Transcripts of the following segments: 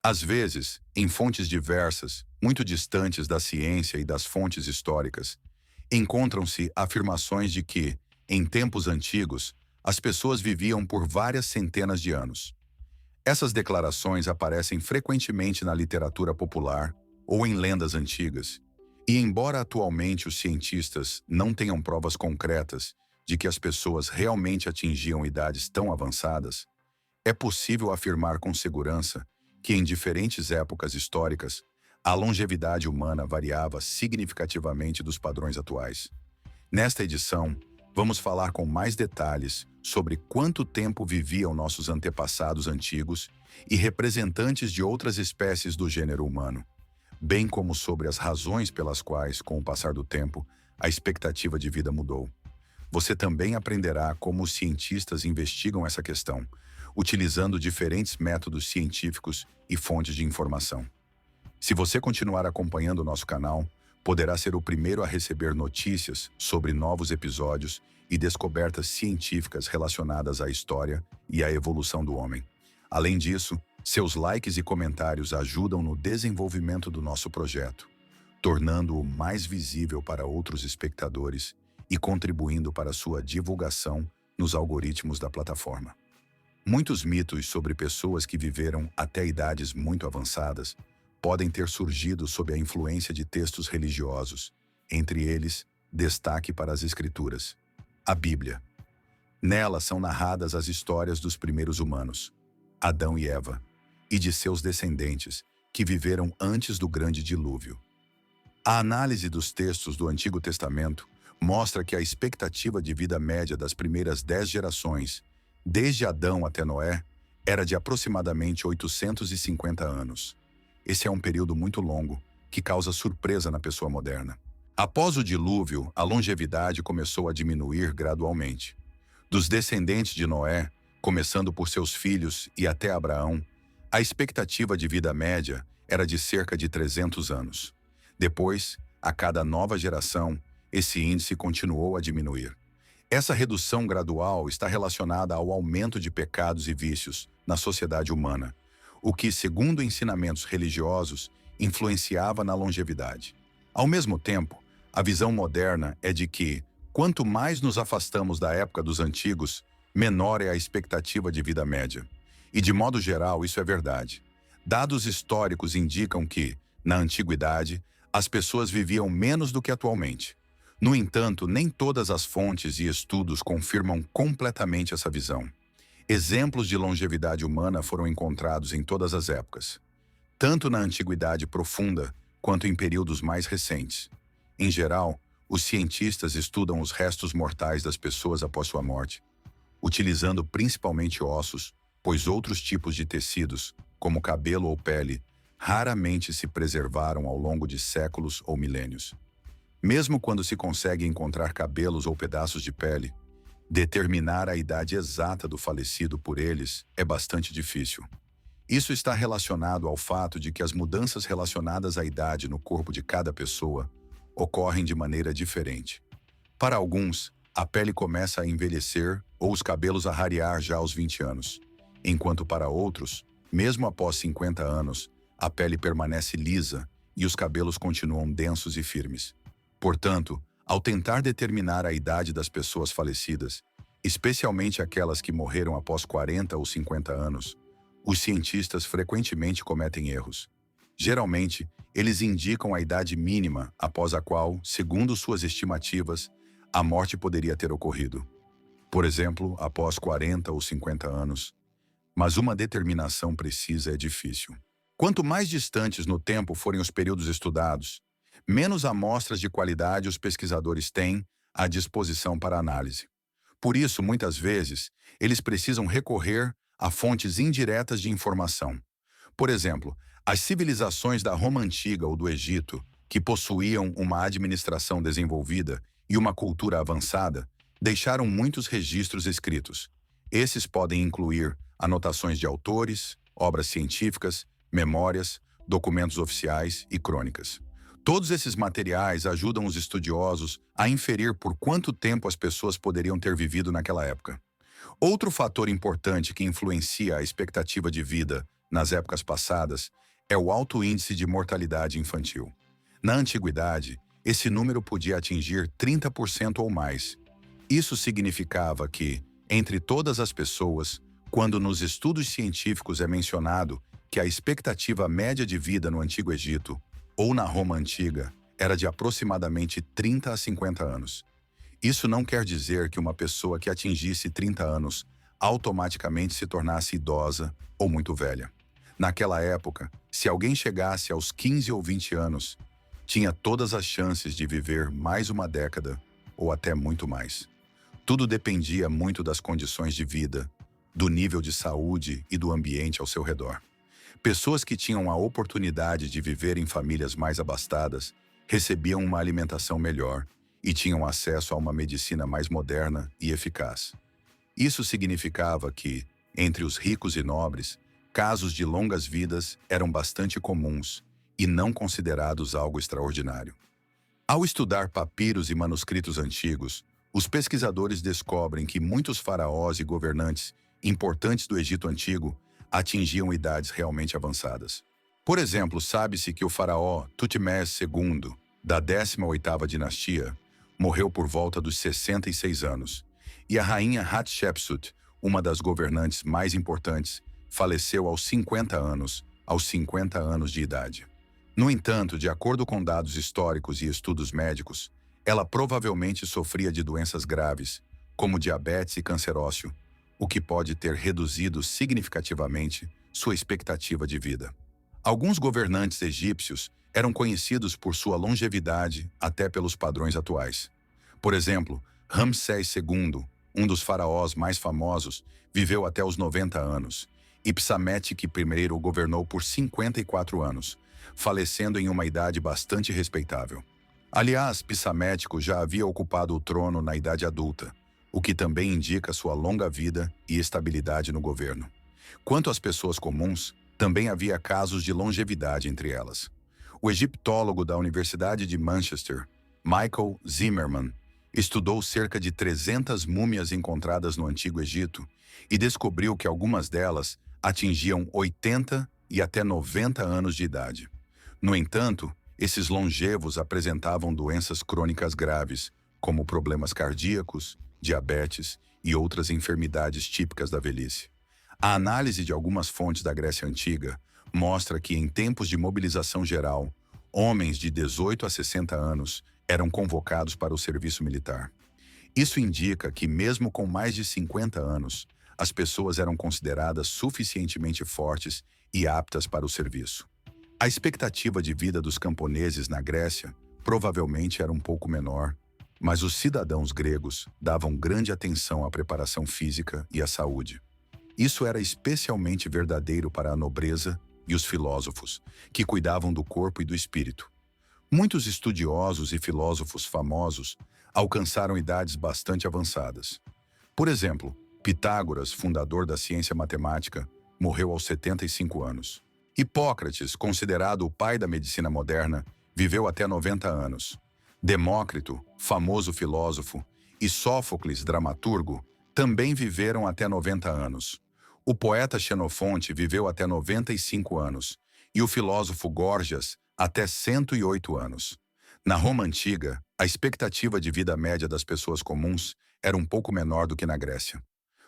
Às vezes, em fontes diversas, muito distantes da ciência e das fontes históricas, encontram-se afirmações de que, em tempos antigos, as pessoas viviam por várias centenas de anos. Essas declarações aparecem frequentemente na literatura popular ou em lendas antigas, e embora atualmente os cientistas não tenham provas concretas de que as pessoas realmente atingiam idades tão avançadas, é possível afirmar com segurança que em diferentes épocas históricas, a longevidade humana variava significativamente dos padrões atuais. Nesta edição, vamos falar com mais detalhes sobre quanto tempo viviam nossos antepassados antigos e representantes de outras espécies do gênero humano, bem como sobre as razões pelas quais, com o passar do tempo, a expectativa de vida mudou. Você também aprenderá como os cientistas investigam essa questão, utilizando diferentes métodos científicos e fontes de informação. Se você continuar acompanhando o nosso canal, poderá ser o primeiro a receber notícias sobre novos episódios e descobertas científicas relacionadas à história e à evolução do homem. Além disso, seus likes e comentários ajudam no desenvolvimento do nosso projeto, tornando-o mais visível para outros espectadores e contribuindo para sua divulgação nos algoritmos da plataforma. Muitos mitos sobre pessoas que viveram até idades muito avançadas podem ter surgido sob a influência de textos religiosos, entre eles, destaque para as Escrituras. A Bíblia. Nela são narradas as histórias dos primeiros humanos, Adão e Eva, e de seus descendentes, que viveram antes do grande dilúvio. A análise dos textos do Antigo Testamento mostra que a expectativa de vida média das primeiras 10 gerações, desde Adão até Noé, era de aproximadamente 850 anos. Esse é um período muito longo, que causa surpresa na pessoa moderna. Após o dilúvio, a longevidade começou a diminuir gradualmente. Dos descendentes de Noé, começando por seus filhos e até Abraão, a expectativa de vida média era de cerca de 300 anos. Depois, a cada nova geração, esse índice continuou a diminuir. Essa redução gradual está relacionada ao aumento de pecados e vícios na sociedade humana, o que, segundo ensinamentos religiosos, influenciava na longevidade. Ao mesmo tempo, a visão moderna é de que, quanto mais nos afastamos da época dos antigos, menor é a expectativa de vida média. E, de modo geral, isso é verdade. Dados históricos indicam que, na antiguidade, as pessoas viviam menos do que atualmente. No entanto, nem todas as fontes e estudos confirmam completamente essa visão. Exemplos de longevidade humana foram encontrados em todas as épocas, tanto na Antiguidade Profunda quanto em períodos mais recentes. Em geral, os cientistas estudam os restos mortais das pessoas após sua morte, utilizando principalmente ossos, pois outros tipos de tecidos, como cabelo ou pele, raramente se preservaram ao longo de séculos ou milênios. Mesmo quando se consegue encontrar cabelos ou pedaços de pele, determinar a idade exata do falecido por eles é bastante difícil. Isso está relacionado ao fato de que as mudanças relacionadas à idade no corpo de cada pessoa ocorrem de maneira diferente. Para alguns, a pele começa a envelhecer ou os cabelos a rarear já aos 20 anos, enquanto para outros, mesmo após 50 anos, a pele permanece lisa e os cabelos continuam densos e firmes. Portanto, ao tentar determinar a idade das pessoas falecidas, especialmente aquelas que morreram após 40 ou 50 anos, os cientistas frequentemente cometem erros. Geralmente, eles indicam a idade mínima após a qual, segundo suas estimativas, a morte poderia ter ocorrido. Por exemplo, após 40 ou 50 anos. Mas uma determinação precisa é difícil. Quanto mais distantes no tempo forem os períodos estudados, menos amostras de qualidade os pesquisadores têm à disposição para análise. Por isso, muitas vezes, eles precisam recorrer a fontes indiretas de informação. Por exemplo, as civilizações da Roma Antiga ou do Egito, que possuíam uma administração desenvolvida e uma cultura avançada, deixaram muitos registros escritos. Esses podem incluir anotações de autores, obras científicas, memórias, documentos oficiais e crônicas. Todos esses materiais ajudam os estudiosos a inferir por quanto tempo as pessoas poderiam ter vivido naquela época. Outro fator importante que influencia a expectativa de vida nas épocas passadas, é o alto índice de mortalidade infantil. Na antiguidade, esse número podia atingir 30% ou mais. Isso significava que, entre todas as pessoas, quando nos estudos científicos é mencionado que a expectativa média de vida no Antigo Egito ou na Roma Antiga era de aproximadamente 30 a 50 anos. Isso não quer dizer que uma pessoa que atingisse 30 anos automaticamente se tornasse idosa ou muito velha. Naquela época, se alguém chegasse aos 15 ou 20 anos, tinha todas as chances de viver mais uma década ou até muito mais. Tudo dependia muito das condições de vida, do nível de saúde e do ambiente ao seu redor. Pessoas que tinham a oportunidade de viver em famílias mais abastadas recebiam uma alimentação melhor e tinham acesso a uma medicina mais moderna e eficaz. Isso significava que, entre os ricos e nobres, casos de longas vidas eram bastante comuns e não considerados algo extraordinário. Ao estudar papiros e manuscritos antigos, os pesquisadores descobrem que muitos faraós e governantes importantes do Egito Antigo atingiam idades realmente avançadas. Por exemplo, sabe-se que o faraó Tutmés II, da 18ª dinastia, morreu por volta dos 66 anos, e a rainha Hatshepsut, uma das governantes mais importantes, faleceu aos 50 anos de idade. No entanto, de acordo com dados históricos e estudos médicos, ela provavelmente sofria de doenças graves, como diabetes e cancerócio, o que pode ter reduzido significativamente sua expectativa de vida. Alguns governantes egípcios eram conhecidos por sua longevidade até pelos padrões atuais. Por exemplo, Ramsés II, um dos faraós mais famosos, viveu até os 90 anos, e Psamétique I governou por 54 anos, falecendo em uma idade bastante respeitável. Aliás, Psamético já havia ocupado o trono na idade adulta, o que também indica sua longa vida e estabilidade no governo. Quanto às pessoas comuns, também havia casos de longevidade entre elas. O egiptólogo da Universidade de Manchester, Michael Zimmerman, estudou cerca de 300 múmias encontradas no Antigo Egito e descobriu que algumas delas atingiam 80 e até 90 anos de idade. No entanto, esses longevos apresentavam doenças crônicas graves, como problemas cardíacos, diabetes e outras enfermidades típicas da velhice. A análise de algumas fontes da Grécia Antiga mostra que, em tempos de mobilização geral, homens de 18 a 60 anos eram convocados para o serviço militar. Isso indica que, mesmo com mais de 50 anos, as pessoas eram consideradas suficientemente fortes e aptas para o serviço. A expectativa de vida dos camponeses na Grécia provavelmente era um pouco menor, mas os cidadãos gregos davam grande atenção à preparação física e à saúde. Isso era especialmente verdadeiro para a nobreza e os filósofos, que cuidavam do corpo e do espírito. Muitos estudiosos e filósofos famosos alcançaram idades bastante avançadas. Por exemplo, Pitágoras, fundador da ciência matemática, morreu aos 75 anos. Hipócrates, considerado o pai da medicina moderna, viveu até 90 anos. Demócrito, famoso filósofo, e Sófocles, dramaturgo, também viveram até 90 anos. O poeta Xenofonte viveu até 95 anos, e o filósofo Górgias até 108 anos. Na Roma Antiga, a expectativa de vida média das pessoas comuns era um pouco menor do que na Grécia.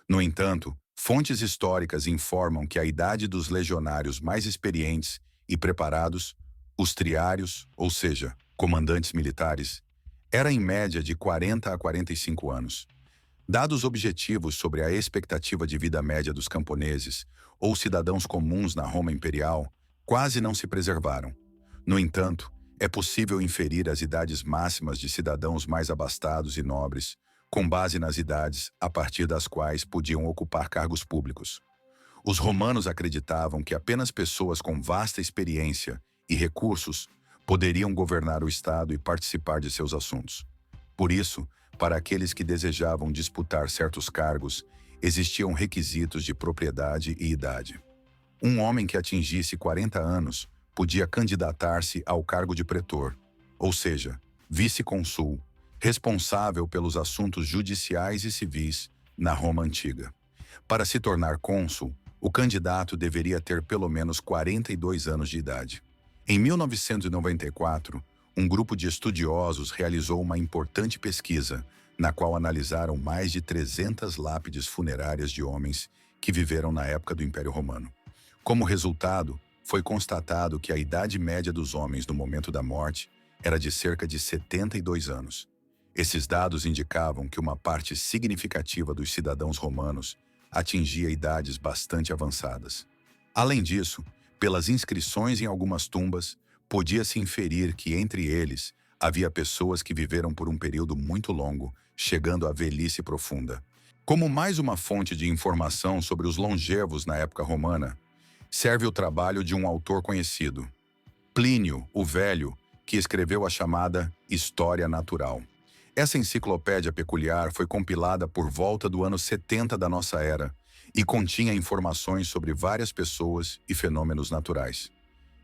No entanto, fontes históricas informam que a idade dos legionários mais experientes e preparados, os triários, ou seja, comandantes militares, era em média de 40 a 45 anos. Dados objetivos sobre a expectativa de vida média dos camponeses ou cidadãos comuns na Roma Imperial quase não se preservaram. No entanto, é possível inferir as idades máximas de cidadãos mais abastados e nobres, com base nas idades a partir das quais podiam ocupar cargos públicos. Os romanos acreditavam que apenas pessoas com vasta experiência e recursos poderiam governar o Estado e participar de seus assuntos. Por isso, para aqueles que desejavam disputar certos cargos, existiam requisitos de propriedade e idade. Um homem que atingisse 40 anos podia candidatar-se ao cargo de pretor, ou seja, vice-consul, responsável pelos assuntos judiciais e civis na Roma Antiga. Para se tornar cônsul, o candidato deveria ter pelo menos 42 anos de idade. Em 1994, um grupo de estudiosos realizou uma importante pesquisa, na qual analisaram mais de 300 lápides funerárias de homens que viveram na época do Império Romano. Como resultado, foi constatado que a idade média dos homens no momento da morte era de cerca de 72 anos. Esses dados indicavam que uma parte significativa dos cidadãos romanos atingia idades bastante avançadas. Além disso, pelas inscrições em algumas tumbas, podia-se inferir que entre eles havia pessoas que viveram por um período muito longo, chegando à velhice profunda. Como mais uma fonte de informação sobre os longevos na época romana, serve o trabalho de um autor conhecido, Plínio o Velho, que escreveu a chamada História Natural. Essa enciclopédia peculiar foi compilada por volta do ano 70 da nossa era e continha informações sobre várias pessoas e fenômenos naturais.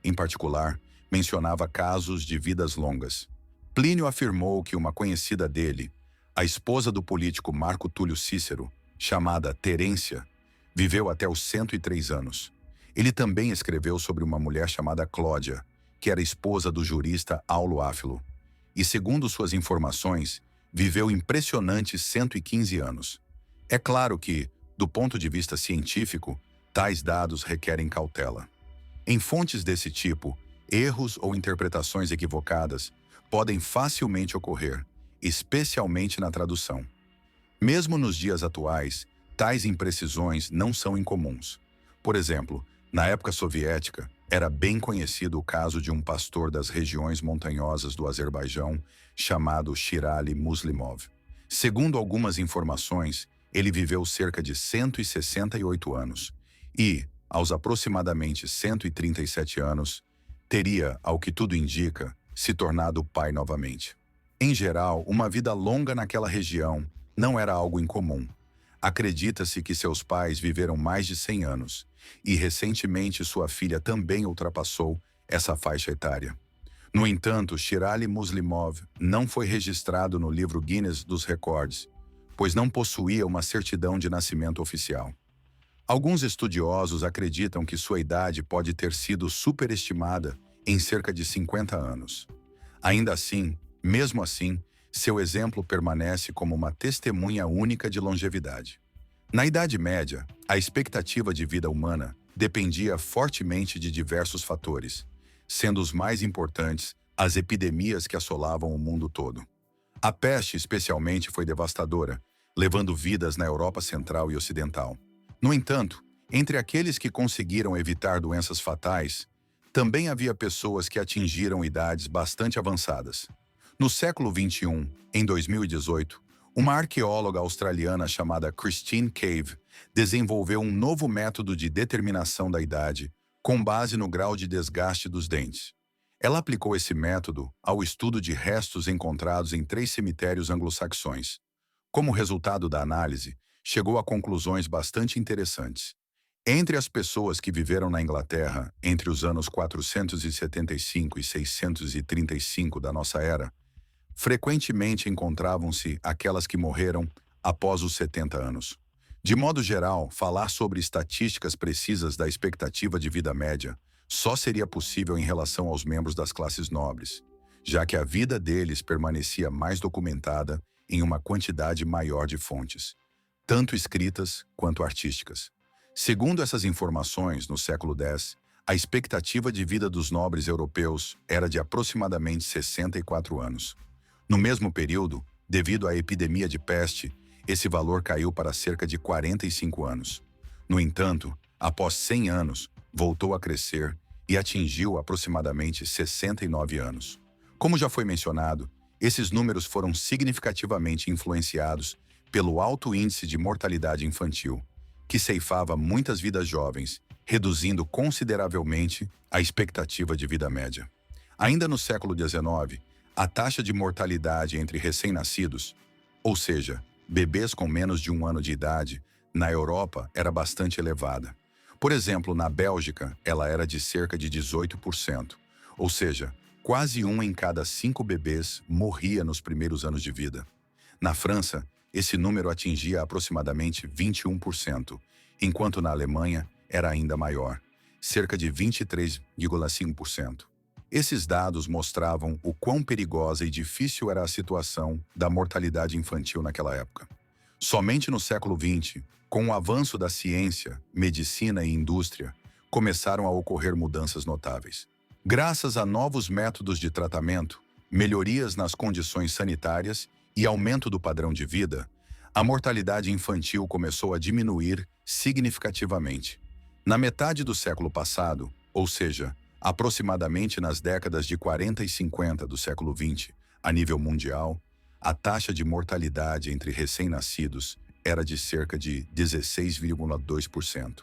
Em particular, mencionava casos de vidas longas. Plínio afirmou que uma conhecida dele, a esposa do político Marco Túlio Cícero, chamada Terência, viveu até os 103 anos. Ele também escreveu sobre uma mulher chamada Clódia, que era esposa do jurista Aulo Áfilo, e, segundo suas informações, viveu impressionantes 115 anos. É claro que, do ponto de vista científico, tais dados requerem cautela. Em fontes desse tipo, erros ou interpretações equivocadas podem facilmente ocorrer, especialmente na tradução. Mesmo nos dias atuais, tais imprecisões não são incomuns. Por exemplo, na época soviética, era bem conhecido o caso de um pastor das regiões montanhosas do Azerbaijão, chamado Shirali Muslimov. Segundo algumas informações, ele viveu cerca de 168 anos e, aos aproximadamente 137 anos, teria, ao que tudo indica, se tornado pai novamente. Em geral, uma vida longa naquela região não era algo incomum. Acredita-se que seus pais viveram mais de 100 anos e, recentemente, sua filha também ultrapassou essa faixa etária. No entanto, Shirali Muslimov não foi registrado no livro Guinness dos Recordes, pois não possuía uma certidão de nascimento oficial. Alguns estudiosos acreditam que sua idade pode ter sido superestimada em cerca de 50 anos. Ainda assim, mesmo assim, seu exemplo permanece como uma testemunha única de longevidade. Na Idade Média, a expectativa de vida humana dependia fortemente de diversos fatores, sendo os mais importantes as epidemias que assolavam o mundo todo. A peste, especialmente, foi devastadora, levando vidas na Europa Central e Ocidental. No entanto, entre aqueles que conseguiram evitar doenças fatais, também havia pessoas que atingiram idades bastante avançadas. No século XXI, em 2018, uma arqueóloga australiana chamada Christine Cave desenvolveu um novo método de determinação da idade com base no grau de desgaste dos dentes. Ela aplicou esse método ao estudo de restos encontrados em 3 cemitérios anglo-saxões. Como resultado da análise, chegou a conclusões bastante interessantes. Entre as pessoas que viveram na Inglaterra entre os anos 475 e 635 da nossa era, frequentemente encontravam-se aquelas que morreram após os 70 anos. De modo geral, falar sobre estatísticas precisas da expectativa de vida média só seria possível em relação aos membros das classes nobres, já que a vida deles permanecia mais documentada em uma quantidade maior de fontes, tanto escritas quanto artísticas. Segundo essas informações, no século X, a expectativa de vida dos nobres europeus era de aproximadamente 64 anos. No mesmo período, devido à epidemia de peste, esse valor caiu para cerca de 45 anos. No entanto, após 100 anos, voltou a crescer e atingiu aproximadamente 69 anos. Como já foi mencionado, esses números foram significativamente influenciados pelo alto índice de mortalidade infantil, que ceifava muitas vidas jovens, reduzindo consideravelmente a expectativa de vida média. Ainda no século XIX, a taxa de mortalidade entre recém-nascidos, ou seja, bebês com menos de 1 ano de idade, na Europa era bastante elevada. Por exemplo, na Bélgica, ela era de cerca de 18%, ou seja, quase 1 em cada 5 bebês morria nos primeiros anos de vida. Na França, esse número atingia aproximadamente 21%, enquanto na Alemanha, era ainda maior, cerca de 23,5%. Esses dados mostravam o quão perigosa e difícil era a situação da mortalidade infantil naquela época. Somente no século XX, com o avanço da ciência, medicina e indústria, começaram a ocorrer mudanças notáveis. Graças a novos métodos de tratamento, melhorias nas condições sanitárias e aumento do padrão de vida, a mortalidade infantil começou a diminuir significativamente. Na metade do século passado, ou seja, aproximadamente nas décadas de 40 e 50 do século XX, a nível mundial, a taxa de mortalidade entre recém-nascidos era de cerca de 16,2%.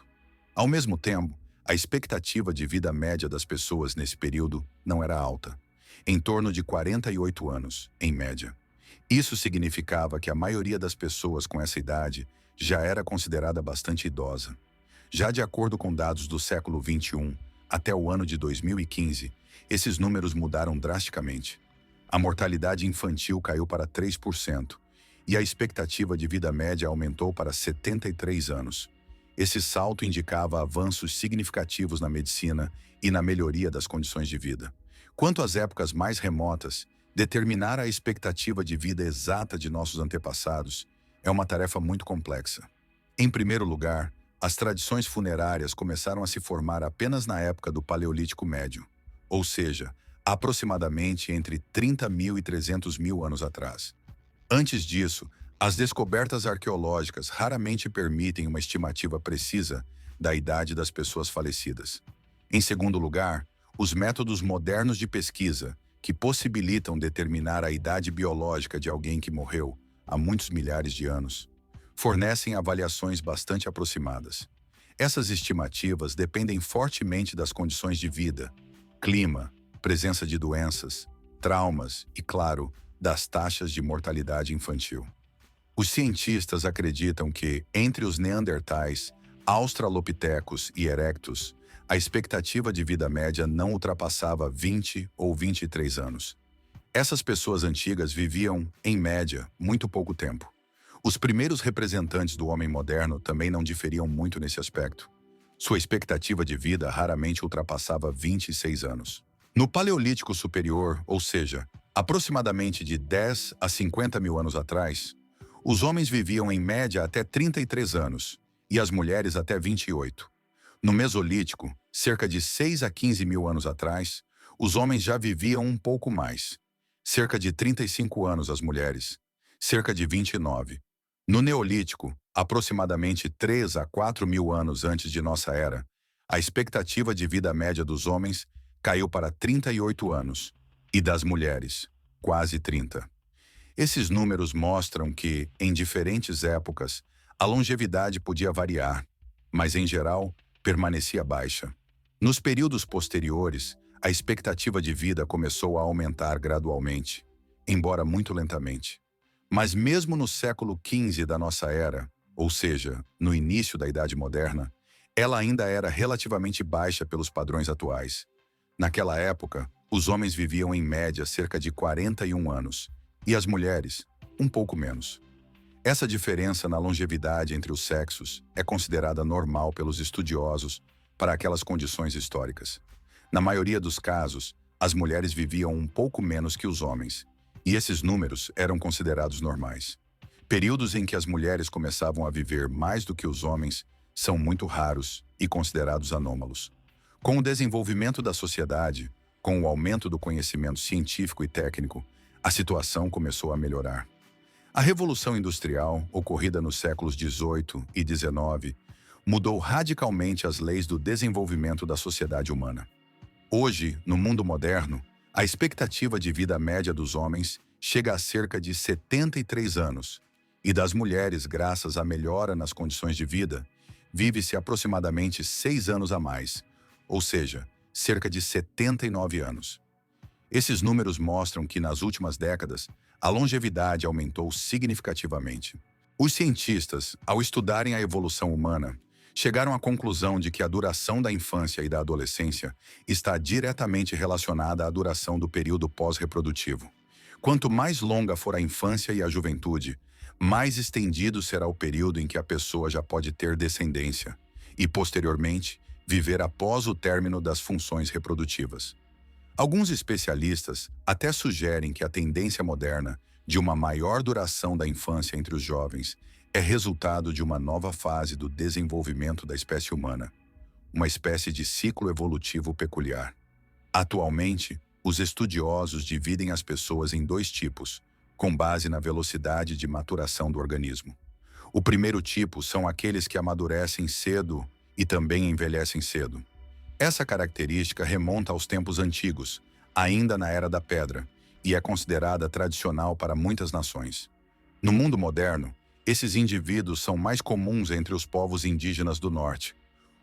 Ao mesmo tempo, a expectativa de vida média das pessoas nesse período não era alta, em torno de 48 anos, em média. Isso significava que a maioria das pessoas com essa idade já era considerada bastante idosa. Já de acordo com dados do século XXI, até o ano de 2015, esses números mudaram drasticamente. A mortalidade infantil caiu para 3% e a expectativa de vida média aumentou para 73 anos. Esse salto indicava avanços significativos na medicina e na melhoria das condições de vida. Quanto às épocas mais remotas, determinar a expectativa de vida exata de nossos antepassados é uma tarefa muito complexa. Em primeiro lugar, as tradições funerárias começaram a se formar apenas na época do Paleolítico Médio, ou seja, aproximadamente entre 30.000 e 300.000 anos atrás. Antes disso, as descobertas arqueológicas raramente permitem uma estimativa precisa da idade das pessoas falecidas. Em segundo lugar, os métodos modernos de pesquisa, que possibilitam determinar a idade biológica de alguém que morreu há muitos milhares de anos, fornecem avaliações bastante aproximadas. Essas estimativas dependem fortemente das condições de vida, clima, presença de doenças, traumas e, claro, das taxas de mortalidade infantil. Os cientistas acreditam que, entre os neandertais, australopitecos e erectus, a expectativa de vida média não ultrapassava 20 ou 23 anos. Essas pessoas antigas viviam, em média, muito pouco tempo. Os primeiros representantes do homem moderno também não diferiam muito nesse aspecto. Sua expectativa de vida raramente ultrapassava 26 anos. No Paleolítico Superior, ou seja, aproximadamente de 10 a 50 mil anos atrás, os homens viviam em média até 33 anos e as mulheres até 28. No Mesolítico, cerca de 6 a 15 mil anos atrás, os homens já viviam um pouco mais, cerca de 35 anos as mulheres, cerca de 29. No Neolítico, aproximadamente 3 a 4 mil anos antes de nossa era, a expectativa de vida média dos homens caiu para 38 anos e das mulheres, quase 30. Esses números mostram que, em diferentes épocas, a longevidade podia variar, mas, em geral, permanecia baixa. Nos períodos posteriores, a expectativa de vida começou a aumentar gradualmente, embora muito lentamente. Mas mesmo no século XV da nossa era, ou seja, no início da Idade Moderna, ela ainda era relativamente baixa pelos padrões atuais. Naquela época, os homens viviam em média cerca de 41 anos, e as mulheres, um pouco menos. Essa diferença na longevidade entre os sexos é considerada normal pelos estudiosos para aquelas condições históricas. Na maioria dos casos, as mulheres viviam um pouco menos que os homens, e esses números eram considerados normais. Períodos em que as mulheres começavam a viver mais do que os homens são muito raros e considerados anômalos. Com o desenvolvimento da sociedade, com o aumento do conhecimento científico e técnico, a situação começou a melhorar. A Revolução Industrial, ocorrida nos séculos XVIII e XIX, mudou radicalmente as leis do desenvolvimento da sociedade humana. Hoje, no mundo moderno, a expectativa de vida média dos homens chega a cerca de 73 anos, e das mulheres, graças à melhora nas condições de vida, vive-se aproximadamente 6 anos a mais, ou seja, cerca de 79 anos. Esses números mostram que, nas últimas décadas, a longevidade aumentou significativamente. Os cientistas, ao estudarem a evolução humana, chegaram à conclusão de que a duração da infância e da adolescência está diretamente relacionada à duração do período pós-reprodutivo. Quanto mais longa for a infância e a juventude, mais estendido será o período em que a pessoa já pode ter descendência, e, posteriormente, viver após o término das funções reprodutivas. Alguns especialistas até sugerem que a tendência moderna de uma maior duração da infância entre os jovens é resultado de uma nova fase do desenvolvimento da espécie humana, uma espécie de ciclo evolutivo peculiar. Atualmente, os estudiosos dividem as pessoas em dois tipos, com base na velocidade de maturação do organismo. O primeiro tipo são aqueles que amadurecem cedo e também envelhecem cedo. Essa característica remonta aos tempos antigos, ainda na Era da Pedra, e é considerada tradicional para muitas nações. No mundo moderno, esses indivíduos são mais comuns entre os povos indígenas do norte,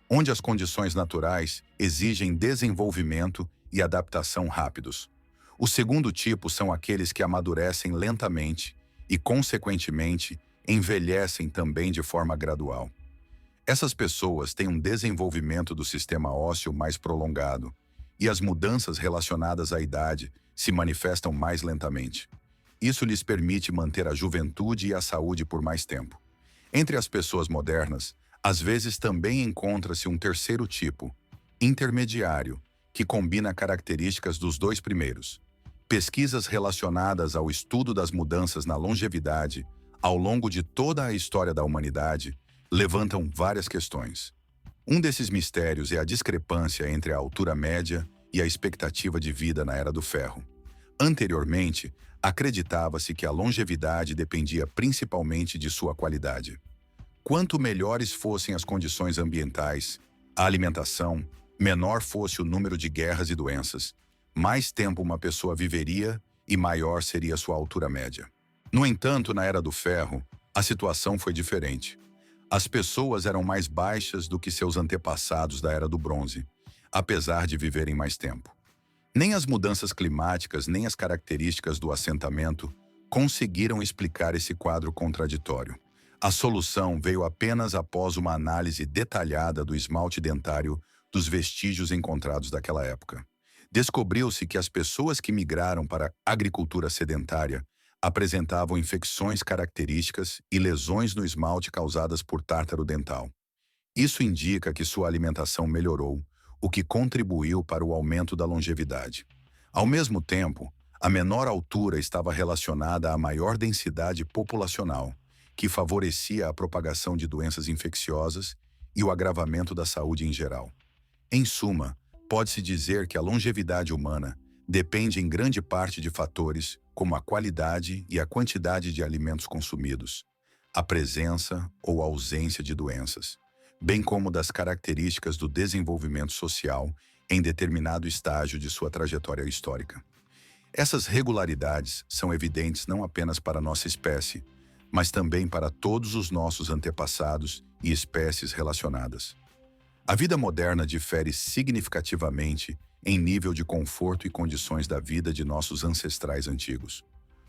onde as condições naturais exigem desenvolvimento e adaptação rápidos. O segundo tipo são aqueles que amadurecem lentamente e, consequentemente, envelhecem também de forma gradual. Essas pessoas têm um desenvolvimento do sistema ósseo mais prolongado e as mudanças relacionadas à idade se manifestam mais lentamente. Isso lhes permite manter a juventude e a saúde por mais tempo. Entre as pessoas modernas, às vezes também encontra-se um terceiro tipo, intermediário, que combina características dos dois primeiros. Pesquisas relacionadas ao estudo das mudanças na longevidade ao longo de toda a história da humanidade levantam várias questões. Um desses mistérios é a discrepância entre a altura média e a expectativa de vida na Era do Ferro. Anteriormente, acreditava-se que a longevidade dependia principalmente de sua qualidade. Quanto melhores fossem as condições ambientais, a alimentação, menor fosse o número de guerras e doenças, mais tempo uma pessoa viveria e maior seria sua altura média. No entanto, na Era do Ferro, a situação foi diferente. As pessoas eram mais baixas do que seus antepassados da Era do Bronze, apesar de viverem mais tempo. Nem as mudanças climáticas nem as características do assentamento conseguiram explicar esse quadro contraditório. A solução veio apenas após uma análise detalhada do esmalte dentário dos vestígios encontrados daquela época. Descobriu-se que as pessoas que migraram para a agricultura sedentária apresentavam infecções características e lesões no esmalte causadas por tártaro dental. Isso indica que sua alimentação melhorou, o que contribuiu para o aumento da longevidade. Ao mesmo tempo, a menor altura estava relacionada à maior densidade populacional, que favorecia a propagação de doenças infecciosas e o agravamento da saúde em geral. Em suma, pode-se dizer que a longevidade humana depende em grande parte de fatores como a qualidade e a quantidade de alimentos consumidos, a presença ou ausência de doenças, bem como das características do desenvolvimento social em determinado estágio de sua trajetória histórica. Essas regularidades são evidentes não apenas para nossa espécie, mas também para todos os nossos antepassados e espécies relacionadas. A vida moderna difere significativamente em nível de conforto e condições da vida de nossos ancestrais antigos.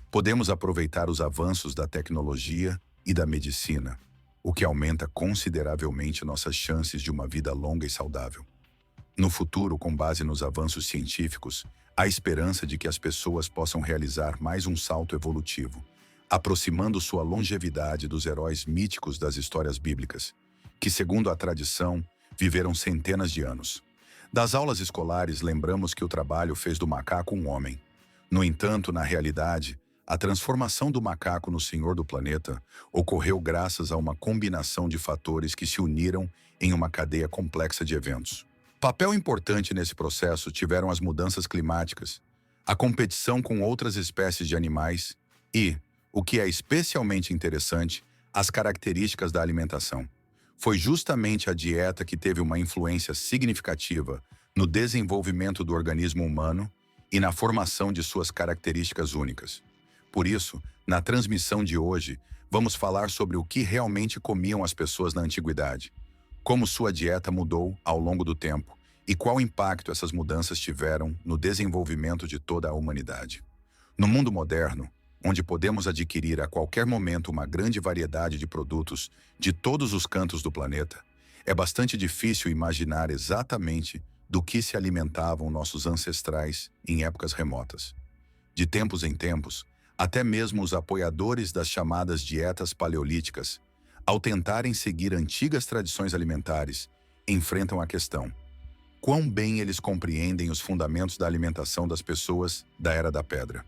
Podemos aproveitar os avanços da tecnologia e da medicina, o que aumenta consideravelmente nossas chances de uma vida longa e saudável. No futuro, com base nos avanços científicos, há esperança de que as pessoas possam realizar mais um salto evolutivo, aproximando sua longevidade dos heróis míticos das histórias bíblicas, que, segundo a tradição, viveram centenas de anos. Das aulas escolares, lembramos que o trabalho fez do macaco um homem. No entanto, na realidade, a transformação do macaco no senhor do planeta ocorreu graças a uma combinação de fatores que se uniram em uma cadeia complexa de eventos. Papel importante nesse processo tiveram as mudanças climáticas, a competição com outras espécies de animais e, o que é especialmente interessante, as características da alimentação. Foi justamente a dieta que teve uma influência significativa no desenvolvimento do organismo humano e na formação de suas características únicas. Por isso, na transmissão de hoje, vamos falar sobre o que realmente comiam as pessoas na antiguidade, como sua dieta mudou ao longo do tempo e qual impacto essas mudanças tiveram no desenvolvimento de toda a humanidade. No mundo moderno, onde podemos adquirir a qualquer momento uma grande variedade de produtos de todos os cantos do planeta, é bastante difícil imaginar exatamente do que se alimentavam nossos ancestrais em épocas remotas. De tempos em tempos, até mesmo os apoiadores das chamadas dietas paleolíticas, ao tentarem seguir antigas tradições alimentares, enfrentam a questão: quão bem eles compreendem os fundamentos da alimentação das pessoas da Era da Pedra.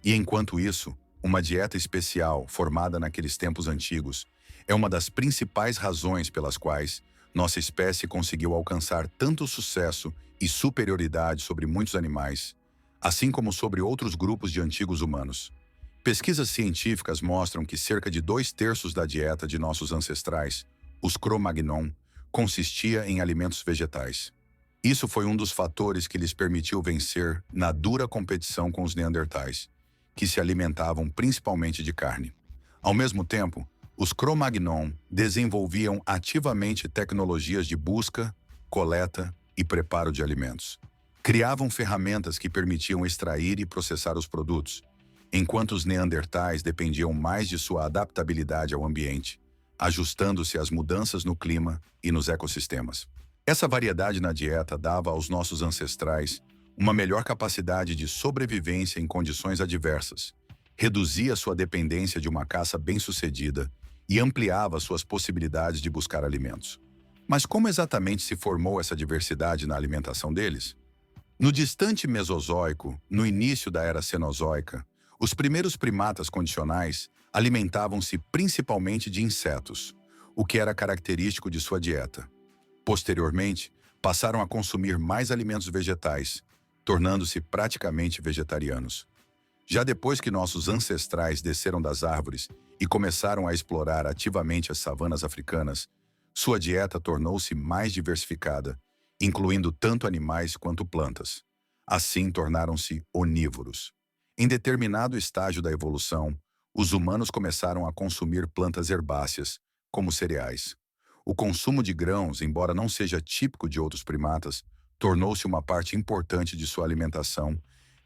E enquanto isso, uma dieta especial formada naqueles tempos antigos é uma das principais razões pelas quais nossa espécie conseguiu alcançar tanto sucesso e superioridade sobre muitos animais, assim como sobre outros grupos de antigos humanos. Pesquisas científicas mostram que cerca de 2/3 da dieta de nossos ancestrais, os Cro-Magnon, consistia em alimentos vegetais. Isso foi um dos fatores que lhes permitiu vencer na dura competição com os Neandertais, que se alimentavam principalmente de carne. Ao mesmo tempo, os Cro-Magnon desenvolviam ativamente tecnologias de busca, coleta e preparo de alimentos. Criavam ferramentas que permitiam extrair e processar os produtos, enquanto os Neandertais dependiam mais de sua adaptabilidade ao ambiente, ajustando-se às mudanças no clima e nos ecossistemas. Essa variedade na dieta dava aos nossos ancestrais uma melhor capacidade de sobrevivência em condições adversas, reduzia sua dependência de uma caça bem-sucedida e ampliava suas possibilidades de buscar alimentos. Mas como exatamente se formou essa diversidade na alimentação deles? No distante Mesozoico, no início da Era Cenozoica, os primeiros primatas condicionais alimentavam-se principalmente de insetos, o que era característico de sua dieta. Posteriormente, passaram a consumir mais alimentos vegetais, tornando-se praticamente vegetarianos. Já depois que nossos ancestrais desceram das árvores e começaram a explorar ativamente as savanas africanas, sua dieta tornou-se mais diversificada, incluindo tanto animais quanto plantas. Assim, tornaram-se onívoros. Em determinado estágio da evolução, os humanos começaram a consumir plantas herbáceas, como cereais. O consumo de grãos, embora não seja típico de outros primatas, tornou-se uma parte importante de sua alimentação,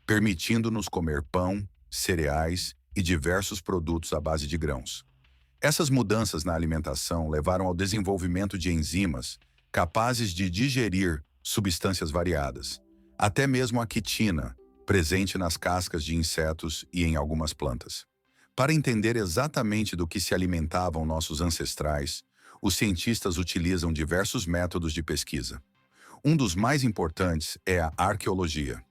permitindo-nos comer pão, cereais e diversos produtos à base de grãos. Essas mudanças na alimentação levaram ao desenvolvimento de enzimas capazes de digerir substâncias variadas, até mesmo a quitina, presente nas cascas de insetos e em algumas plantas. Para entender exatamente do que se alimentavam nossos ancestrais, os cientistas utilizam diversos métodos de pesquisa. Um dos mais importantes é a arqueologia.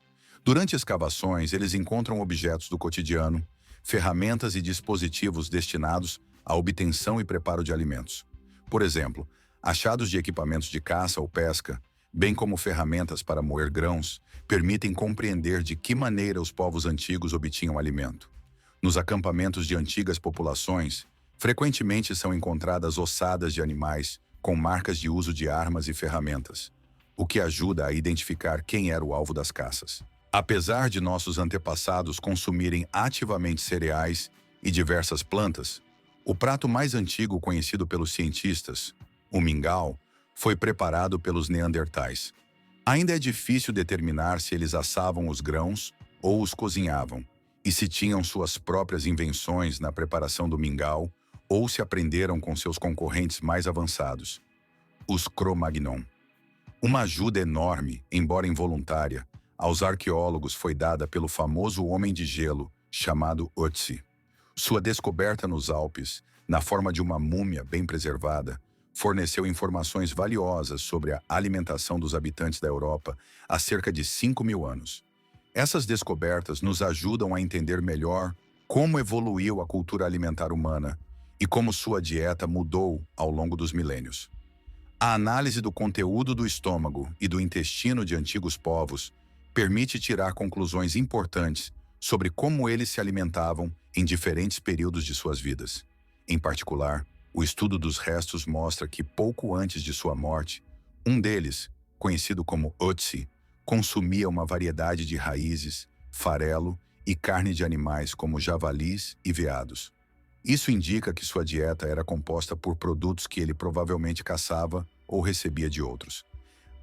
Durante escavações, eles encontram objetos do cotidiano, ferramentas e dispositivos destinados à obtenção e preparo de alimentos. Por exemplo, achados de equipamentos de caça ou pesca, bem como ferramentas para moer grãos, permitem compreender de que maneira os povos antigos obtinham alimento. Nos acampamentos de antigas populações, frequentemente são encontradas ossadas de animais com marcas de uso de armas e ferramentas, o que ajuda a identificar quem era o alvo das caças. Apesar de nossos antepassados consumirem ativamente cereais e diversas plantas, o prato mais antigo conhecido pelos cientistas, o mingau, foi preparado pelos Neandertais. Ainda é difícil determinar se eles assavam os grãos ou os cozinhavam, e se tinham suas próprias invenções na preparação do mingau ou se aprenderam com seus concorrentes mais avançados, os Cro-Magnon. Uma ajuda enorme, embora involuntária, aos arqueólogos foi dada pelo famoso homem de gelo chamado Ötzi. Sua descoberta nos Alpes, na forma de uma múmia bem preservada, forneceu informações valiosas sobre a alimentação dos habitantes da Europa há cerca de 5.000 anos. Essas descobertas nos ajudam a entender melhor como evoluiu a cultura alimentar humana e como sua dieta mudou ao longo dos milênios. A análise do conteúdo do estômago e do intestino de antigos povos permite tirar conclusões importantes sobre como eles se alimentavam em diferentes períodos de suas vidas. Em particular, o estudo dos restos mostra que pouco antes de sua morte, um deles, conhecido como Ötzi, consumia uma variedade de raízes, farelo e carne de animais como javalis e veados. Isso indica que sua dieta era composta por produtos que ele provavelmente caçava ou recebia de outros.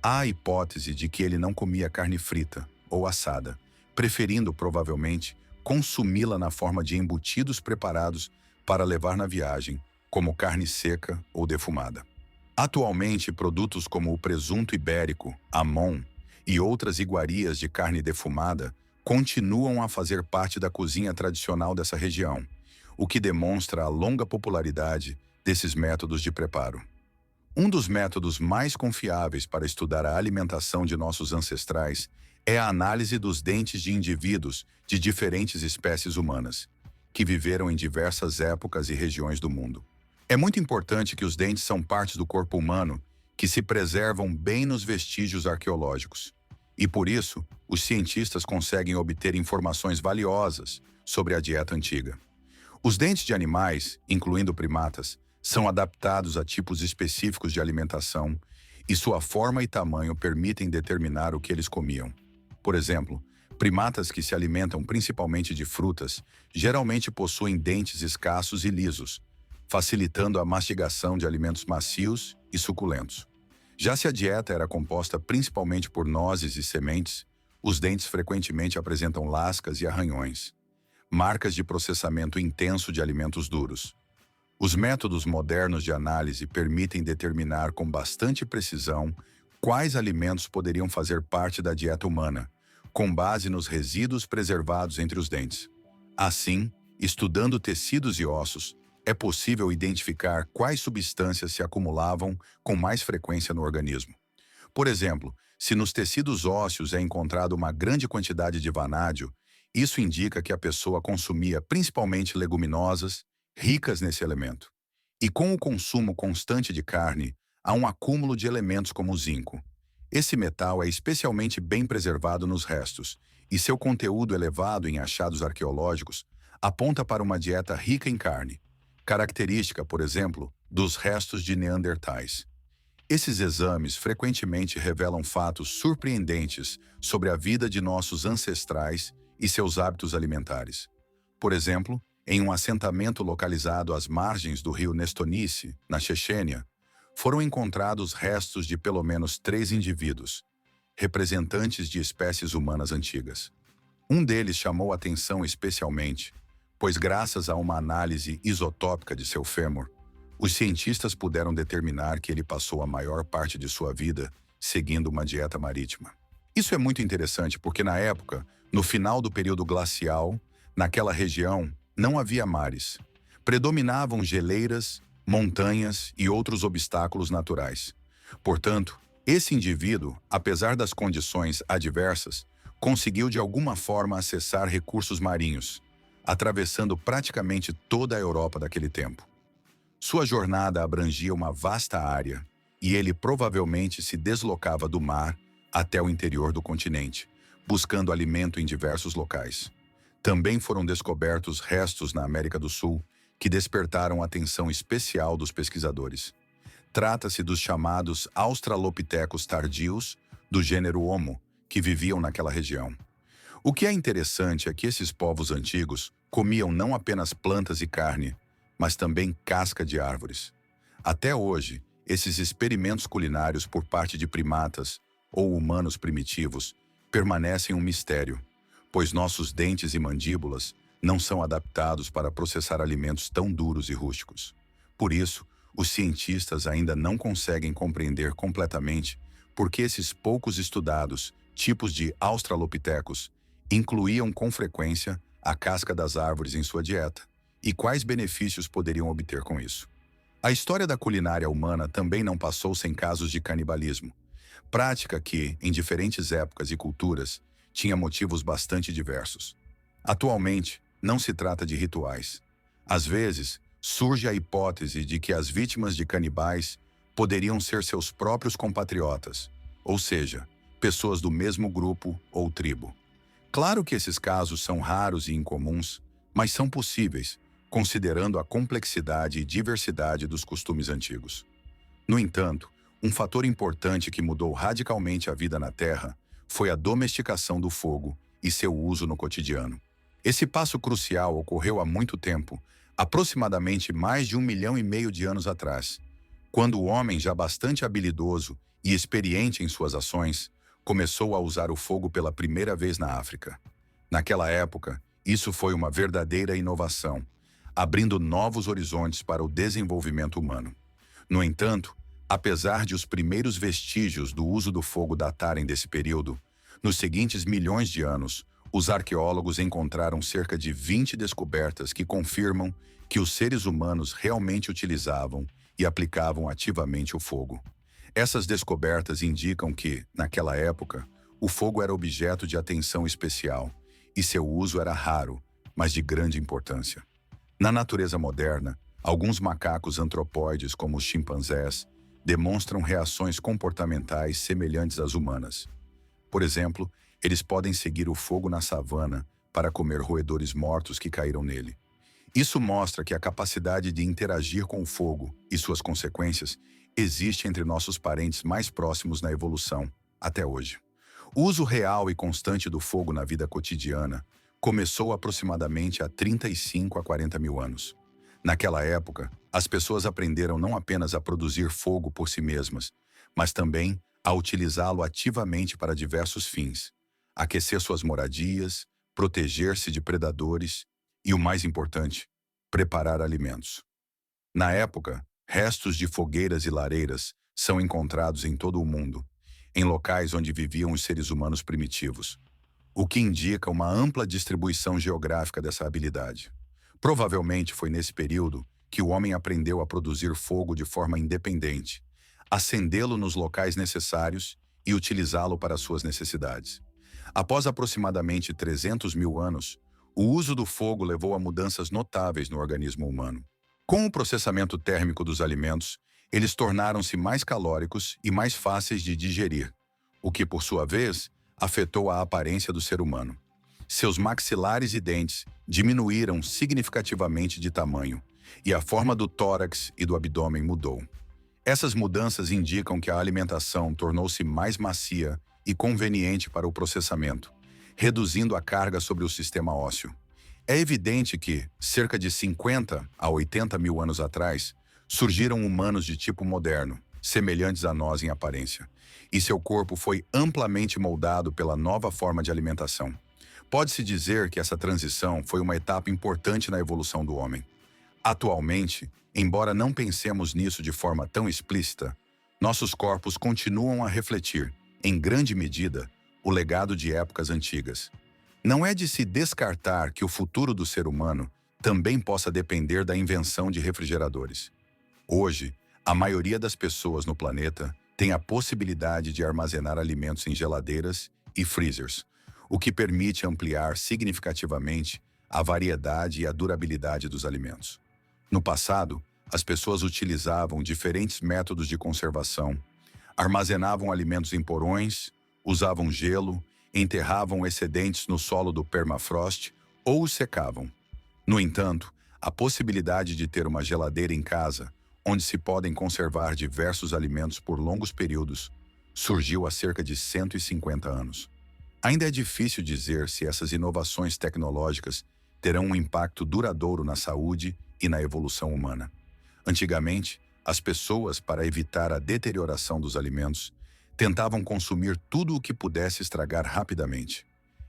Há a hipótese de que ele não comia carne frita ou assada, preferindo provavelmente consumi-la na forma de embutidos preparados para levar na viagem, como carne seca ou defumada. Atualmente, produtos como o presunto ibérico, Hamon, e outras iguarias de carne defumada continuam a fazer parte da cozinha tradicional dessa região, o que demonstra a longa popularidade desses métodos de preparo. Um dos métodos mais confiáveis para estudar a alimentação de nossos ancestrais é a análise dos dentes de indivíduos de diferentes espécies humanas, que viveram em diversas épocas e regiões do mundo. É muito importante que os dentes são partes do corpo humano que se preservam bem nos vestígios arqueológicos. E por isso, os cientistas conseguem obter informações valiosas sobre a dieta antiga. Os dentes de animais, incluindo primatas, são adaptados a tipos específicos de alimentação e sua forma e tamanho permitem determinar o que eles comiam. Por exemplo, primatas que se alimentam principalmente de frutas geralmente possuem dentes escassos e lisos, facilitando a mastigação de alimentos macios e suculentos. Já se a dieta era composta principalmente por nozes e sementes, os dentes frequentemente apresentam lascas e arranhões, marcas de processamento intenso de alimentos duros. Os métodos modernos de análise permitem determinar com bastante precisão quais alimentos poderiam fazer parte da dieta humana, com base nos resíduos preservados entre os dentes. Assim, estudando tecidos e ossos, é possível identificar quais substâncias se acumulavam com mais frequência no organismo. Por exemplo, se nos tecidos ósseos é encontrada uma grande quantidade de vanádio, isso indica que a pessoa consumia principalmente leguminosas, ricas nesse elemento. E com o consumo constante de carne, há um acúmulo de elementos como o zinco. Esse metal é especialmente bem preservado nos restos, e seu conteúdo elevado em achados arqueológicos aponta para uma dieta rica em carne, característica, por exemplo, dos restos de neandertais. Esses exames frequentemente revelam fatos surpreendentes sobre a vida de nossos ancestrais e seus hábitos alimentares. Por exemplo, em um assentamento localizado às margens do rio Nestonice, na Chechênia, foram encontrados restos de pelo menos 3 indivíduos, representantes de espécies humanas antigas. Um deles chamou atenção especialmente, pois graças a uma análise isotópica de seu fêmur, os cientistas puderam determinar que ele passou a maior parte de sua vida seguindo uma dieta marítima. Isso é muito interessante porque na época, no final do período glacial, naquela região não havia mares. Predominavam geleiras, montanhas e outros obstáculos naturais. Portanto, esse indivíduo, apesar das condições adversas, conseguiu de alguma forma acessar recursos marinhos, atravessando praticamente toda a Europa daquele tempo. Sua jornada abrangia uma vasta área e ele provavelmente se deslocava do mar até o interior do continente, buscando alimento em diversos locais. Também foram descobertos restos na América do Sul que despertaram atenção especial dos pesquisadores. Trata-se dos chamados australopitecos tardios, do gênero Homo, que viviam naquela região. O que é interessante é que esses povos antigos comiam não apenas plantas e carne, mas também casca de árvores. Até hoje, esses experimentos culinários por parte de primatas ou humanos primitivos permanecem um mistério, pois nossos dentes e mandíbulas não são adaptados para processar alimentos tão duros e rústicos. Por isso, os cientistas ainda não conseguem compreender completamente por que esses poucos estudados tipos de australopitecos incluíam com frequência a casca das árvores em sua dieta e quais benefícios poderiam obter com isso. A história da culinária humana também não passou sem casos de canibalismo, prática que, em diferentes épocas e culturas, tinha motivos bastante diversos. Atualmente, não se trata de rituais. Às vezes, surge a hipótese de que as vítimas de canibais poderiam ser seus próprios compatriotas, ou seja, pessoas do mesmo grupo ou tribo. Claro que esses casos são raros e incomuns, mas são possíveis, considerando a complexidade e diversidade dos costumes antigos. No entanto, um fator importante que mudou radicalmente a vida na Terra foi a domesticação do fogo e seu uso no cotidiano. Esse passo crucial ocorreu há muito tempo, aproximadamente mais de 1,5 milhão de anos atrás, quando o homem, já bastante habilidoso e experiente em suas ações, começou a usar o fogo pela primeira vez na África. Naquela época, isso foi uma verdadeira inovação, abrindo novos horizontes para o desenvolvimento humano. No entanto, apesar de os primeiros vestígios do uso do fogo datarem desse período, nos seguintes milhões de anos, os arqueólogos encontraram cerca de 20 descobertas que confirmam que os seres humanos realmente utilizavam e aplicavam ativamente o fogo. Essas descobertas indicam que, naquela época, o fogo era objeto de atenção especial e seu uso era raro, mas de grande importância. Na natureza moderna, alguns macacos antropóides, como os chimpanzés, demonstram reações comportamentais semelhantes às humanas. Por exemplo, eles podem seguir o fogo na savana para comer roedores mortos que caíram nele. Isso mostra que a capacidade de interagir com o fogo e suas consequências existe entre nossos parentes mais próximos na evolução, até hoje. O uso real e constante do fogo na vida cotidiana começou aproximadamente há 35 a 40 mil anos. Naquela época, as pessoas aprenderam não apenas a produzir fogo por si mesmas, mas também a utilizá-lo ativamente para diversos fins: aquecer suas moradias, proteger-se de predadores e, o mais importante, preparar alimentos. Na época, restos de fogueiras e lareiras são encontrados em todo o mundo, em locais onde viviam os seres humanos primitivos, o que indica uma ampla distribuição geográfica dessa habilidade. Provavelmente foi nesse período que o homem aprendeu a produzir fogo de forma independente, acendê-lo nos locais necessários e utilizá-lo para suas necessidades. Após aproximadamente 300 mil anos, o uso do fogo levou a mudanças notáveis no organismo humano. Com o processamento térmico dos alimentos, eles tornaram-se mais calóricos e mais fáceis de digerir, o que, por sua vez, afetou a aparência do ser humano. Seus maxilares e dentes diminuíram significativamente de tamanho, e a forma do tórax e do abdômen mudou. Essas mudanças indicam que a alimentação tornou-se mais macia e conveniente para o processamento, reduzindo a carga sobre o sistema ósseo. É evidente que, cerca de 50 a 80 mil anos atrás, surgiram humanos de tipo moderno, semelhantes a nós em aparência, e seu corpo foi amplamente moldado pela nova forma de alimentação. Pode-se dizer que essa transição foi uma etapa importante na evolução do homem. Atualmente, embora não pensemos nisso de forma tão explícita, nossos corpos continuam a refletir, em grande medida, o legado de épocas antigas. Não é de se descartar que o futuro do ser humano também possa depender da invenção de refrigeradores. Hoje, a maioria das pessoas no planeta tem a possibilidade de armazenar alimentos em geladeiras e freezers, o que permite ampliar significativamente a variedade e a durabilidade dos alimentos. No passado, as pessoas utilizavam diferentes métodos de conservação, armazenavam alimentos em porões, usavam gelo, enterravam excedentes no solo do permafrost ou os secavam. No entanto, a possibilidade de ter uma geladeira em casa, onde se podem conservar diversos alimentos por longos períodos, surgiu há cerca de 150 anos. Ainda é difícil dizer se essas inovações tecnológicas terão um impacto duradouro na saúde e na evolução humana. Antigamente, as pessoas, para evitar a deterioração dos alimentos, tentavam consumir tudo o que pudesse estragar rapidamente.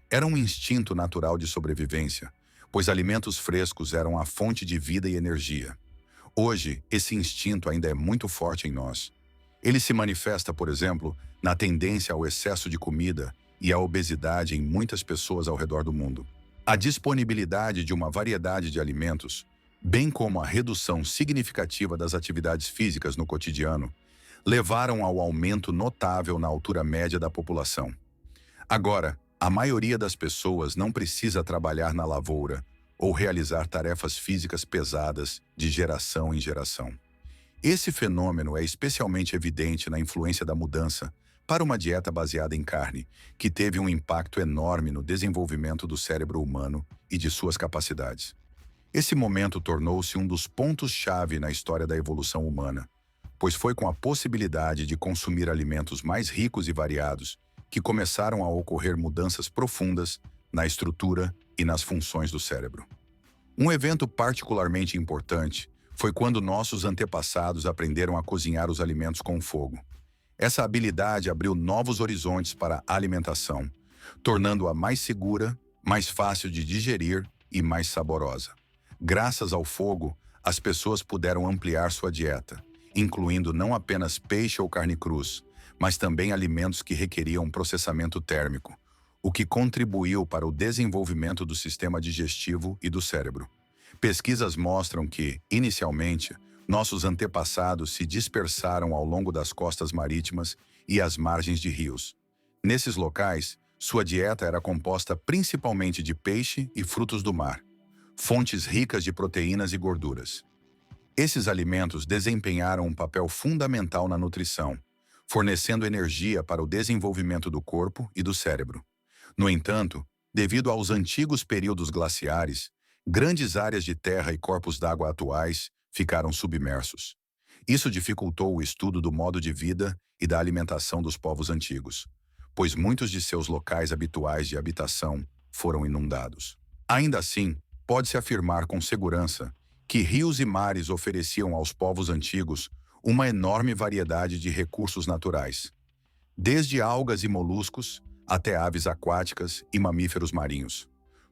Era um instinto natural de sobrevivência, pois alimentos frescos eram a fonte de vida e energia. Hoje, esse instinto ainda é muito forte em nós. Ele se manifesta, por exemplo, na tendência ao excesso de comida e à obesidade em muitas pessoas ao redor do mundo. A disponibilidade de uma variedade de alimentos, bem como a redução significativa das atividades físicas no cotidiano, levaram ao aumento notável na altura média da população. Agora, a maioria das pessoas não precisa trabalhar na lavoura ou realizar tarefas físicas pesadas de geração em geração. Esse fenômeno é especialmente evidente na influência da mudança para uma dieta baseada em carne, que teve um impacto enorme no desenvolvimento do cérebro humano e de suas capacidades. Esse momento tornou-se um dos pontos-chave na história da evolução humana, pois foi com a possibilidade de consumir alimentos mais ricos e variados que começaram a ocorrer mudanças profundas na estrutura e nas funções do cérebro. Um evento particularmente importante foi quando nossos antepassados aprenderam a cozinhar os alimentos com fogo. Essa habilidade abriu novos horizontes para a alimentação, tornando-a mais segura, mais fácil de digerir e mais saborosa. Graças ao fogo, as pessoas puderam ampliar sua dieta, incluindo não apenas peixe ou carne crus, mas também alimentos que requeriam processamento térmico, o que contribuiu para o desenvolvimento do sistema digestivo e do cérebro. Pesquisas mostram que, inicialmente, nossos antepassados se dispersaram ao longo das costas marítimas e às margens de rios. Nesses locais, sua dieta era composta principalmente de peixe e frutos do mar, fontes ricas de proteínas e gorduras. Esses alimentos desempenharam um papel fundamental na nutrição, fornecendo energia para o desenvolvimento do corpo e do cérebro. No entanto, devido aos antigos períodos glaciares, grandes áreas de terra e corpos d'água atuais ficaram submersos. Isso dificultou o estudo do modo de vida e da alimentação dos povos antigos, pois muitos de seus locais habituais de habitação foram inundados. Ainda assim, pode-se afirmar com segurança que rios e mares ofereciam aos povos antigos uma enorme variedade de recursos naturais, desde algas e moluscos até aves aquáticas e mamíferos marinhos.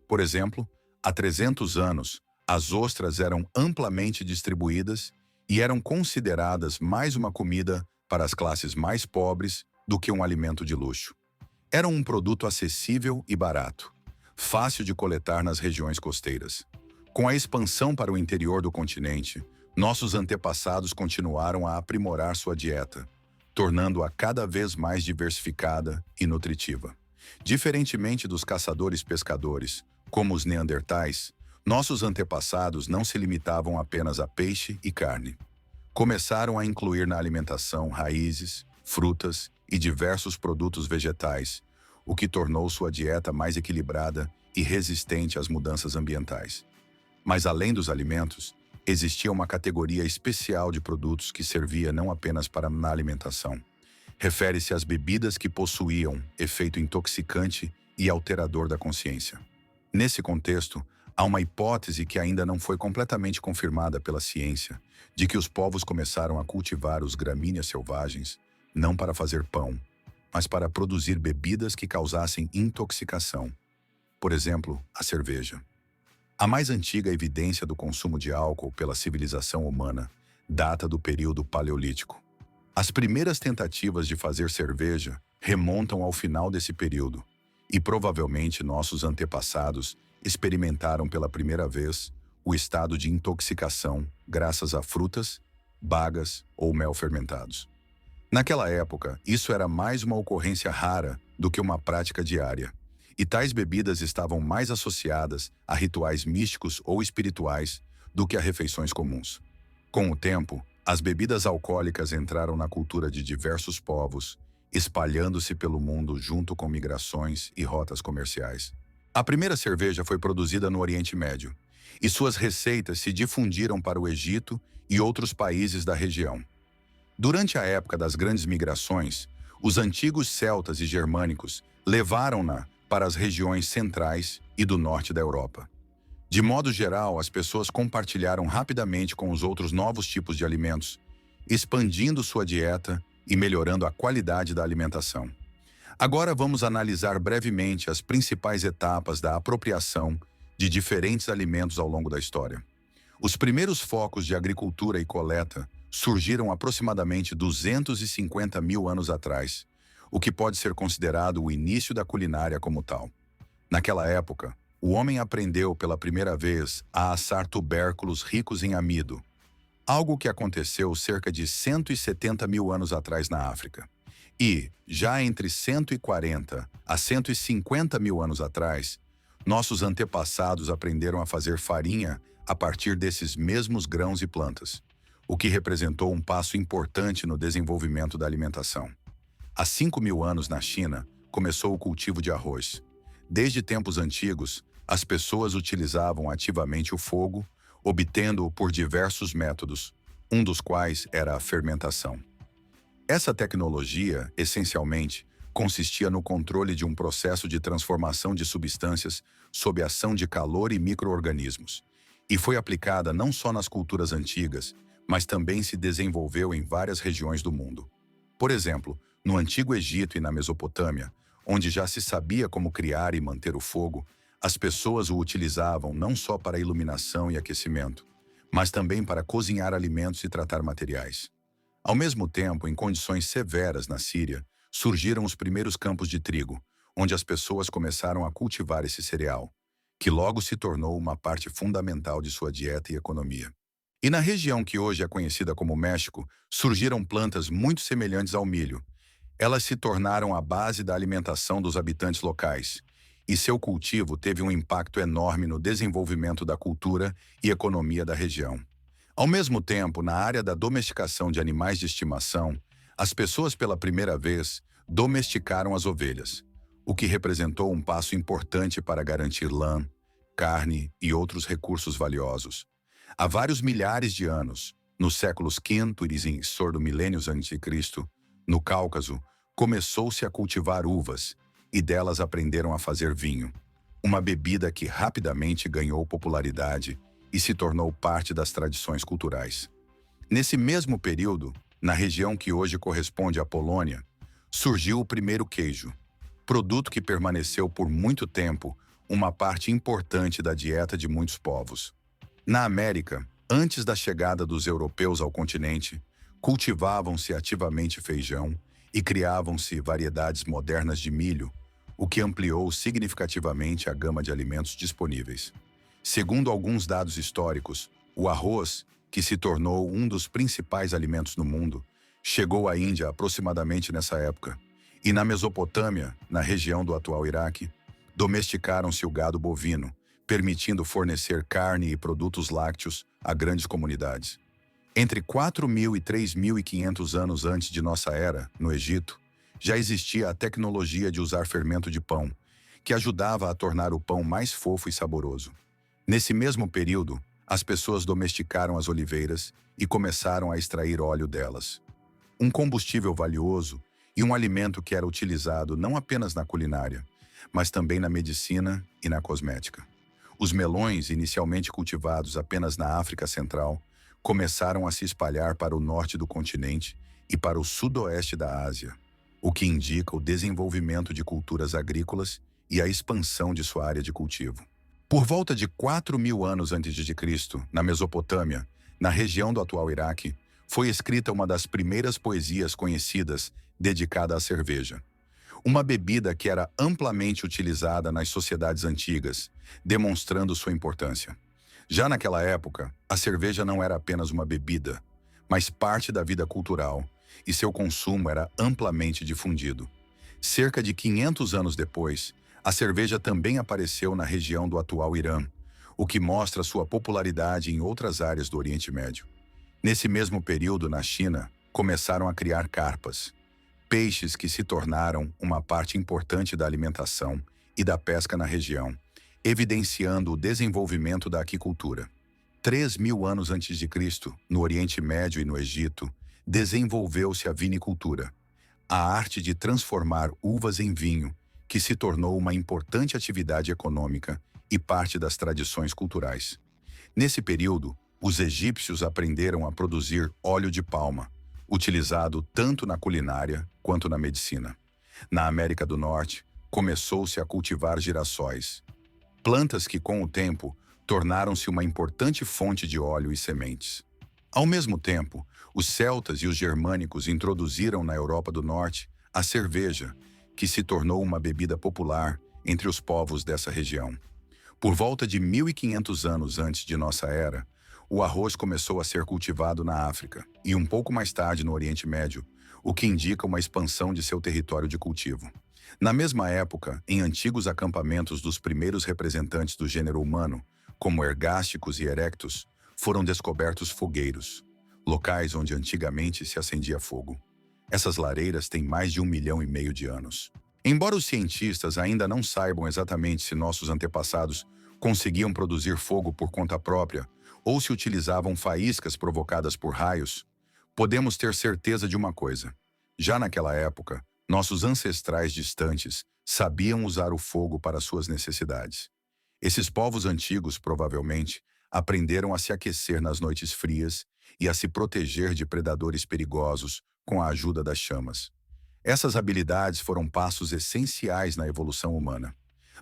Por exemplo, há 300 anos, as ostras eram amplamente distribuídas e eram consideradas mais uma comida para as classes mais pobres do que um alimento de luxo. Eram um produto acessível e barato, fácil de coletar nas regiões costeiras. Com a expansão para o interior do continente, nossos antepassados continuaram a aprimorar sua dieta, tornando-a cada vez mais diversificada e nutritiva. Diferentemente dos caçadores-pescadores, como os neandertais, nossos antepassados não se limitavam apenas a peixe e carne. Começaram a incluir na alimentação raízes, frutas e diversos produtos vegetais, o que tornou sua dieta mais equilibrada e resistente às mudanças ambientais. Mas além dos alimentos, existia uma categoria especial de produtos que servia não apenas para a alimentação. Refere-se às bebidas que possuíam efeito intoxicante e alterador da consciência. Nesse contexto, há uma hipótese que ainda não foi completamente confirmada pela ciência, de que os povos começaram a cultivar os gramíneas selvagens não para fazer pão, mas para produzir bebidas que causassem intoxicação. Por exemplo, a cerveja. A mais antiga evidência do consumo de álcool pela civilização humana data do período paleolítico. As primeiras tentativas de fazer cerveja remontam ao final desse período, e provavelmente nossos antepassados experimentaram pela primeira vez o estado de intoxicação graças a frutas, bagas ou mel fermentados. Naquela época, isso era mais uma ocorrência rara do que uma prática diária, e tais bebidas estavam mais associadas a rituais místicos ou espirituais do que a refeições comuns. Com o tempo, as bebidas alcoólicas entraram na cultura de diversos povos, espalhando-se pelo mundo junto com migrações e rotas comerciais. A primeira cerveja foi produzida no Oriente Médio, e suas receitas se difundiram para o Egito e outros países da região. Durante a época das grandes migrações, os antigos celtas e germânicos levaram-na para as regiões centrais e do norte da Europa. De modo geral, as pessoas compartilharam rapidamente com os outros novos tipos de alimentos, expandindo sua dieta e melhorando a qualidade da alimentação. Agora vamos analisar brevemente as principais etapas da apropriação de diferentes alimentos ao longo da história. Os primeiros focos de agricultura e coleta surgiram aproximadamente 250 mil anos atrás, o que pode ser considerado o início da culinária como tal. Naquela época, o homem aprendeu pela primeira vez a assar tubérculos ricos em amido, algo que aconteceu cerca de 170 mil anos atrás na África. E, já entre 140 a 150 mil anos atrás, nossos antepassados aprenderam a fazer farinha a partir desses mesmos grãos e plantas, o que representou um passo importante no desenvolvimento da alimentação. Há 5 mil anos na China, começou o cultivo de arroz. Desde tempos antigos, as pessoas utilizavam ativamente o fogo, obtendo-o por diversos métodos, um dos quais era a fermentação. Essa tecnologia, essencialmente, consistia no controle de um processo de transformação de substâncias sob a ação de calor e micro-organismos, e foi aplicada não só nas culturas antigas, mas também se desenvolveu em várias regiões do mundo. Por exemplo, no Antigo Egito e na Mesopotâmia, onde já se sabia como criar e manter o fogo, as pessoas o utilizavam não só para iluminação e aquecimento, mas também para cozinhar alimentos e tratar materiais. Ao mesmo tempo, em condições severas na Síria, surgiram os primeiros campos de trigo, onde as pessoas começaram a cultivar esse cereal, que logo se tornou uma parte fundamental de sua dieta e economia. E na região que hoje é conhecida como México, surgiram plantas muito semelhantes ao milho. Elas se tornaram a base da alimentação dos habitantes locais, e seu cultivo teve um impacto enorme no desenvolvimento da cultura e economia da região. Ao mesmo tempo, na área da domesticação de animais de estimação, as pessoas pela primeira vez domesticaram as ovelhas, o que representou um passo importante para garantir lã, carne e outros recursos valiosos. Há vários milhares de anos, nos séculos V e VI do milênio a.C., no Cáucaso, começou-se a cultivar uvas, e delas aprenderam a fazer vinho, uma bebida que rapidamente ganhou popularidade e se tornou parte das tradições culturais. Nesse mesmo período, na região que hoje corresponde à Polônia, surgiu o primeiro queijo, produto que permaneceu por muito tempo uma parte importante da dieta de muitos povos. Na América, antes da chegada dos europeus ao continente, cultivavam-se ativamente feijão e criavam-se variedades modernas de milho, o que ampliou significativamente a gama de alimentos disponíveis. Segundo alguns dados históricos, o arroz, que se tornou um dos principais alimentos no mundo, chegou à Índia aproximadamente nessa época, e na Mesopotâmia, na região do atual Iraque, domesticaram-se o gado bovino, permitindo fornecer carne e produtos lácteos a grandes comunidades. Entre 4.000 e 3.500 anos antes de nossa era, no Egito, já existia a tecnologia de usar fermento de pão, que ajudava a tornar o pão mais fofo e saboroso. Nesse mesmo período, as pessoas domesticaram as oliveiras e começaram a extrair óleo delas. Um combustível valioso e um alimento que era utilizado não apenas na culinária, mas também na medicina e na cosmética. Os melões, inicialmente cultivados apenas na África Central, começaram a se espalhar para o norte do continente e para o sudoeste da Ásia, o que indica o desenvolvimento de culturas agrícolas e a expansão de sua área de cultivo. Por volta de 4.000 anos antes de Cristo, na Mesopotâmia, na região do atual Iraque, foi escrita uma das primeiras poesias conhecidas dedicada à cerveja. Uma bebida que era amplamente utilizada nas sociedades antigas, demonstrando sua importância. Já naquela época, a cerveja não era apenas uma bebida, mas parte da vida cultural, e seu consumo era amplamente difundido. Cerca de 500 anos depois, a cerveja também apareceu na região do atual Irã, o que mostra sua popularidade em outras áreas do Oriente Médio. Nesse mesmo período, na China, começaram a criar carpas, peixes que se tornaram uma parte importante da alimentação e da pesca na região, evidenciando o desenvolvimento da aquicultura. 3.000 anos antes de Cristo, no Oriente Médio e no Egito, desenvolveu-se a vinicultura, a arte de transformar uvas em vinho, que se tornou uma importante atividade econômica e parte das tradições culturais. Nesse período, os egípcios aprenderam a produzir óleo de palma, utilizado tanto na culinária quanto na medicina. Na América do Norte, começou-se a cultivar girassóis, plantas que, com o tempo, tornaram-se uma importante fonte de óleo e sementes. Ao mesmo tempo, os celtas e os germânicos introduziram na Europa do Norte a cerveja, que se tornou uma bebida popular entre os povos dessa região. Por volta de 1.500 anos antes de nossa era, o arroz começou a ser cultivado na África e um pouco mais tarde no Oriente Médio, o que indica uma expansão de seu território de cultivo. Na mesma época, em antigos acampamentos dos primeiros representantes do gênero humano, como ergásticos e erectus, foram descobertos fogueiros, locais onde antigamente se acendia fogo. Essas lareiras têm mais de 1,5 milhão de anos. Embora os cientistas ainda não saibam exatamente se nossos antepassados conseguiam produzir fogo por conta própria ou se utilizavam faíscas provocadas por raios, podemos ter certeza de uma coisa: já naquela época, nossos ancestrais distantes sabiam usar o fogo para suas necessidades. Esses povos antigos, provavelmente, aprenderam a se aquecer nas noites frias e a se proteger de predadores perigosos com a ajuda das chamas. Essas habilidades foram passos essenciais na evolução humana.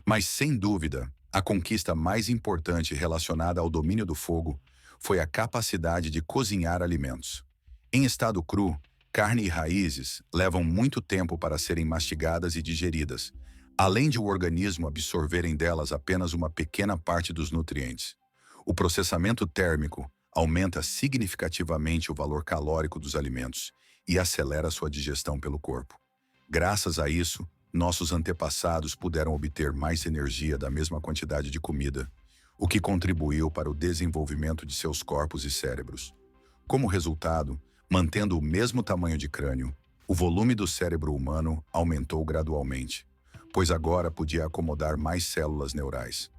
Mas, sem dúvida, a conquista mais importante relacionada ao domínio do fogo foi a capacidade de cozinhar alimentos. Em estado cru, carne e raízes levam muito tempo para serem mastigadas e digeridas, além de o organismo absorverem delas apenas uma pequena parte dos nutrientes. O processamento térmico, aumenta significativamente o valor calórico dos alimentos e acelera sua digestão pelo corpo. Graças a isso, nossos antepassados puderam obter mais energia da mesma quantidade de comida, o que contribuiu para o desenvolvimento de seus corpos e cérebros. Como resultado, mantendo o mesmo tamanho de crânio, o volume do cérebro humano aumentou gradualmente, pois agora podia acomodar mais células neurais.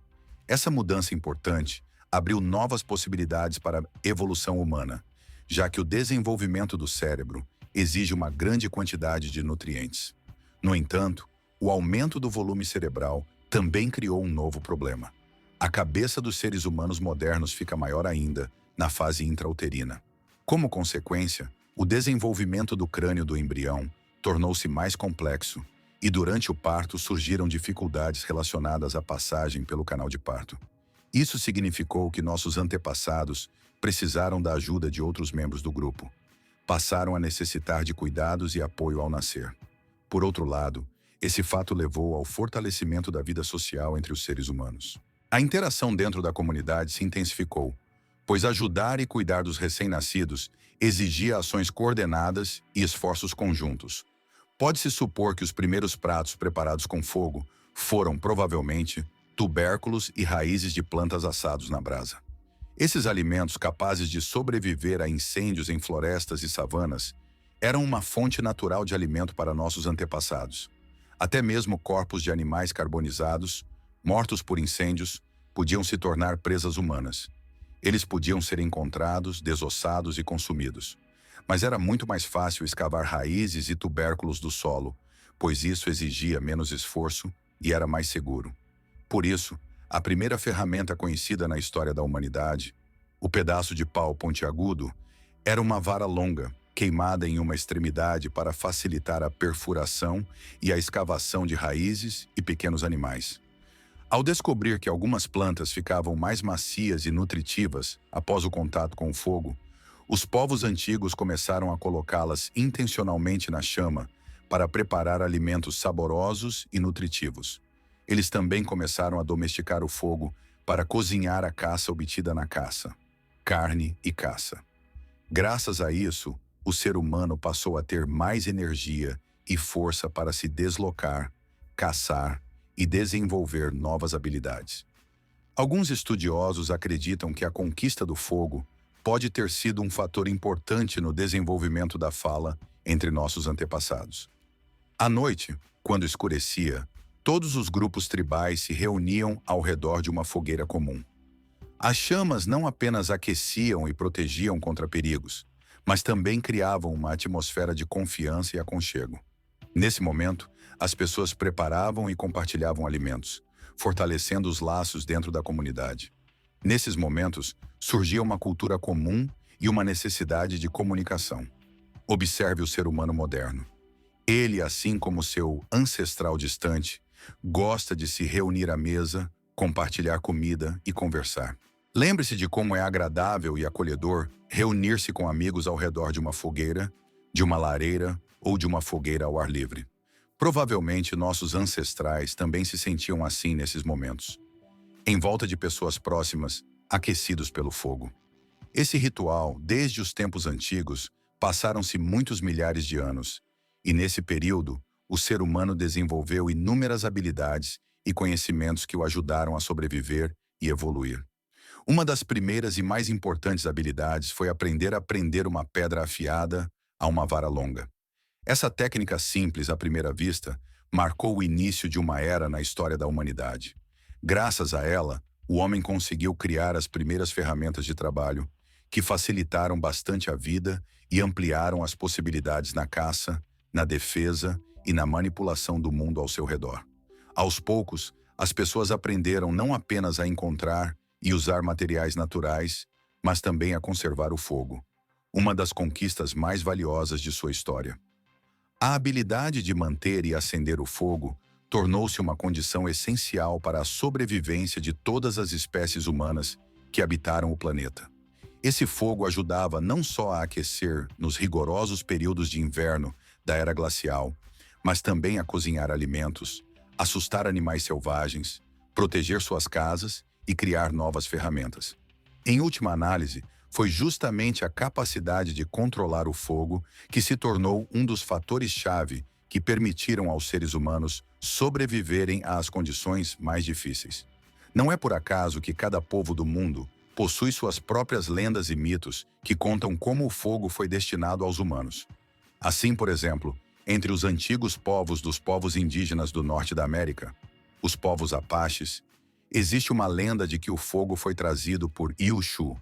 Essa mudança importante abriu novas possibilidades para a evolução humana, já que o desenvolvimento do cérebro exige uma grande quantidade de nutrientes. No entanto, o aumento do volume cerebral também criou um novo problema. A cabeça dos seres humanos modernos fica maior ainda na fase intrauterina. Como consequência, o desenvolvimento do crânio do embrião tornou-se mais complexo e durante o parto surgiram dificuldades relacionadas à passagem pelo canal de parto. Isso significou que nossos antepassados precisaram da ajuda de outros membros do grupo. Passaram a necessitar de cuidados e apoio ao nascer. Por outro lado, esse fato levou ao fortalecimento da vida social entre os seres humanos. A interação dentro da comunidade se intensificou, pois ajudar e cuidar dos recém-nascidos exigia ações coordenadas e esforços conjuntos. Pode-se supor que os primeiros pratos preparados com fogo foram, provavelmente, tubérculos e raízes de plantas assados na brasa. Esses alimentos capazes de sobreviver a incêndios em florestas e savanas eram uma fonte natural de alimento para nossos antepassados. Até mesmo corpos de animais carbonizados, mortos por incêndios, podiam se tornar presas humanas. Eles podiam ser encontrados, desossados e consumidos. Mas era muito mais fácil escavar raízes e tubérculos do solo, pois isso exigia menos esforço e era mais seguro. Por isso, a primeira ferramenta conhecida na história da humanidade, o pedaço de pau pontiagudo, era uma vara longa, queimada em uma extremidade para facilitar a perfuração e a escavação de raízes e pequenos animais. Ao descobrir que algumas plantas ficavam mais macias e nutritivas após o contato com o fogo, os povos antigos começaram a colocá-las intencionalmente na chama para preparar alimentos saborosos e nutritivos. Eles também começaram a domesticar o fogo para cozinhar a caça obtida na caça, carne e caça. Graças a isso, o ser humano passou a ter mais energia e força para se deslocar, caçar e desenvolver novas habilidades. Alguns estudiosos acreditam que a conquista do fogo pode ter sido um fator importante no desenvolvimento da fala entre nossos antepassados. À noite, quando escurecia, todos os grupos tribais se reuniam ao redor de uma fogueira comum. As chamas não apenas aqueciam e protegiam contra perigos, mas também criavam uma atmosfera de confiança e aconchego. Nesse momento, as pessoas preparavam e compartilhavam alimentos, fortalecendo os laços dentro da comunidade. Nesses momentos, surgia uma cultura comum e uma necessidade de comunicação. Observe o ser humano moderno. Ele, assim como seu ancestral distante, gosta de se reunir à mesa, compartilhar comida e conversar. Lembre-se de como é agradável e acolhedor reunir-se com amigos ao redor de uma fogueira, de uma lareira ou de uma fogueira ao ar livre. Provavelmente nossos ancestrais também se sentiam assim nesses momentos, em volta de pessoas próximas, aquecidos pelo fogo. Esse ritual, desde os tempos antigos, passaram-se muitos milhares de anos, e nesse período, o ser humano desenvolveu inúmeras habilidades e conhecimentos que o ajudaram a sobreviver e evoluir. Uma das primeiras e mais importantes habilidades foi aprender a prender uma pedra afiada a uma vara longa. Essa técnica simples à primeira vista marcou o início de uma era na história da humanidade. Graças a ela, o homem conseguiu criar as primeiras ferramentas de trabalho que facilitaram bastante a vida e ampliaram as possibilidades na caça, na defesa e na manipulação do mundo ao seu redor. Aos poucos, as pessoas aprenderam não apenas a encontrar e usar materiais naturais, mas também a conservar o fogo, uma das conquistas mais valiosas de sua história. A habilidade de manter e acender o fogo tornou-se uma condição essencial para a sobrevivência de todas as espécies humanas que habitaram o planeta. Esse fogo ajudava não só a aquecer nos rigorosos períodos de inverno da era glacial, mas também a cozinhar alimentos, assustar animais selvagens, proteger suas casas e criar novas ferramentas. Em última análise, Foi justamente a capacidade de controlar o fogo que se tornou um dos fatores-chave que permitiram aos seres humanos sobreviverem às condições mais difíceis. Não é por acaso que cada povo do mundo possui suas próprias lendas e mitos que contam como o fogo foi destinado aos humanos. Assim, por exemplo, entre os antigos povos dos povos indígenas do norte da América, os povos apaches, existe uma lenda de que o fogo foi trazido por Ilchu,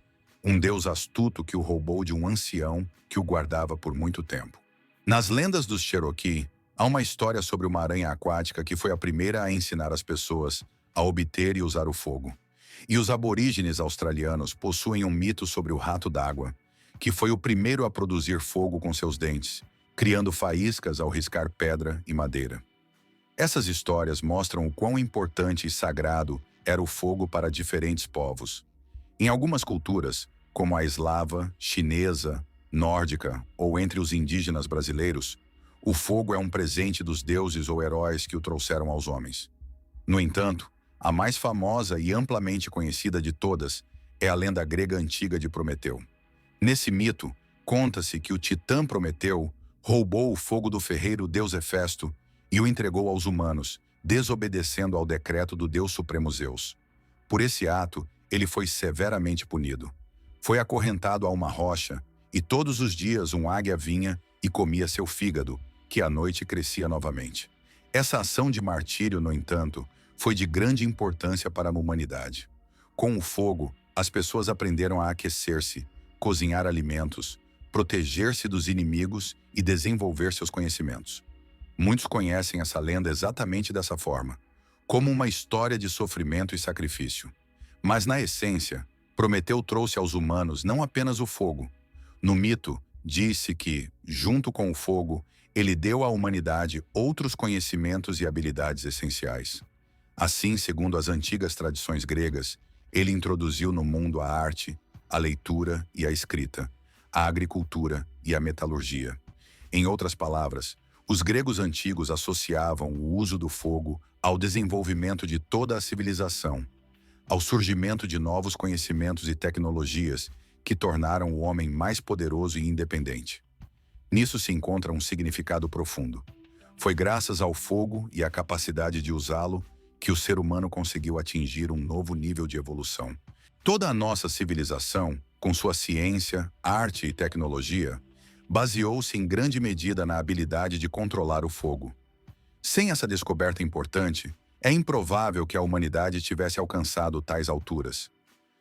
um deus astuto que o roubou de um ancião que o guardava por muito tempo. Nas lendas dos Cherokee, há uma história sobre uma aranha aquática que foi a primeira a ensinar as pessoas a obter e usar o fogo. E os aborígenes australianos possuem um mito sobre o rato d'água, que foi o primeiro a produzir fogo com seus dentes, criando faíscas ao riscar pedra e madeira. Essas histórias mostram o quão importante e sagrado era o fogo para diferentes povos. Em algumas culturas, como a eslava, chinesa, nórdica ou entre os indígenas brasileiros, o fogo é um presente dos deuses ou heróis que o trouxeram aos homens. No entanto, a mais famosa e amplamente conhecida de todas é a lenda grega antiga de Prometeu. Nesse mito, conta-se que o titã Prometeu roubou o fogo do ferreiro deus Hefesto e o entregou aos humanos, desobedecendo ao decreto do Deus Supremo Zeus. Por esse ato, ele foi severamente punido. Foi acorrentado a uma rocha, e todos os dias um águia vinha e comia seu fígado, que à noite crescia novamente. Essa ação de martírio, no entanto, foi de grande importância para a humanidade. Com o fogo, as pessoas aprenderam a aquecer-se, cozinhar alimentos, proteger-se dos inimigos e desenvolver seus conhecimentos. Muitos conhecem essa lenda exatamente dessa forma, como uma história de sofrimento e sacrifício. Mas, na essência, Prometeu trouxe aos humanos não apenas o fogo. No mito, disse que, junto com o fogo, ele deu à humanidade outros conhecimentos e habilidades essenciais. Assim, segundo as antigas tradições gregas, ele introduziu no mundo a arte, a leitura e a escrita, a agricultura e a metalurgia. Em outras palavras, os gregos antigos associavam o uso do fogo ao desenvolvimento de toda a civilização, ao surgimento de novos conhecimentos e tecnologias que tornaram o homem mais poderoso e independente. Nisso se encontra um significado profundo. Foi graças ao fogo e à capacidade de usá-lo que o ser humano conseguiu atingir um novo nível de evolução. Toda a nossa civilização, com sua ciência, arte e tecnologia, baseou-se em grande medida na habilidade de controlar o fogo. Sem essa descoberta importante, é improvável que a humanidade tivesse alcançado tais alturas.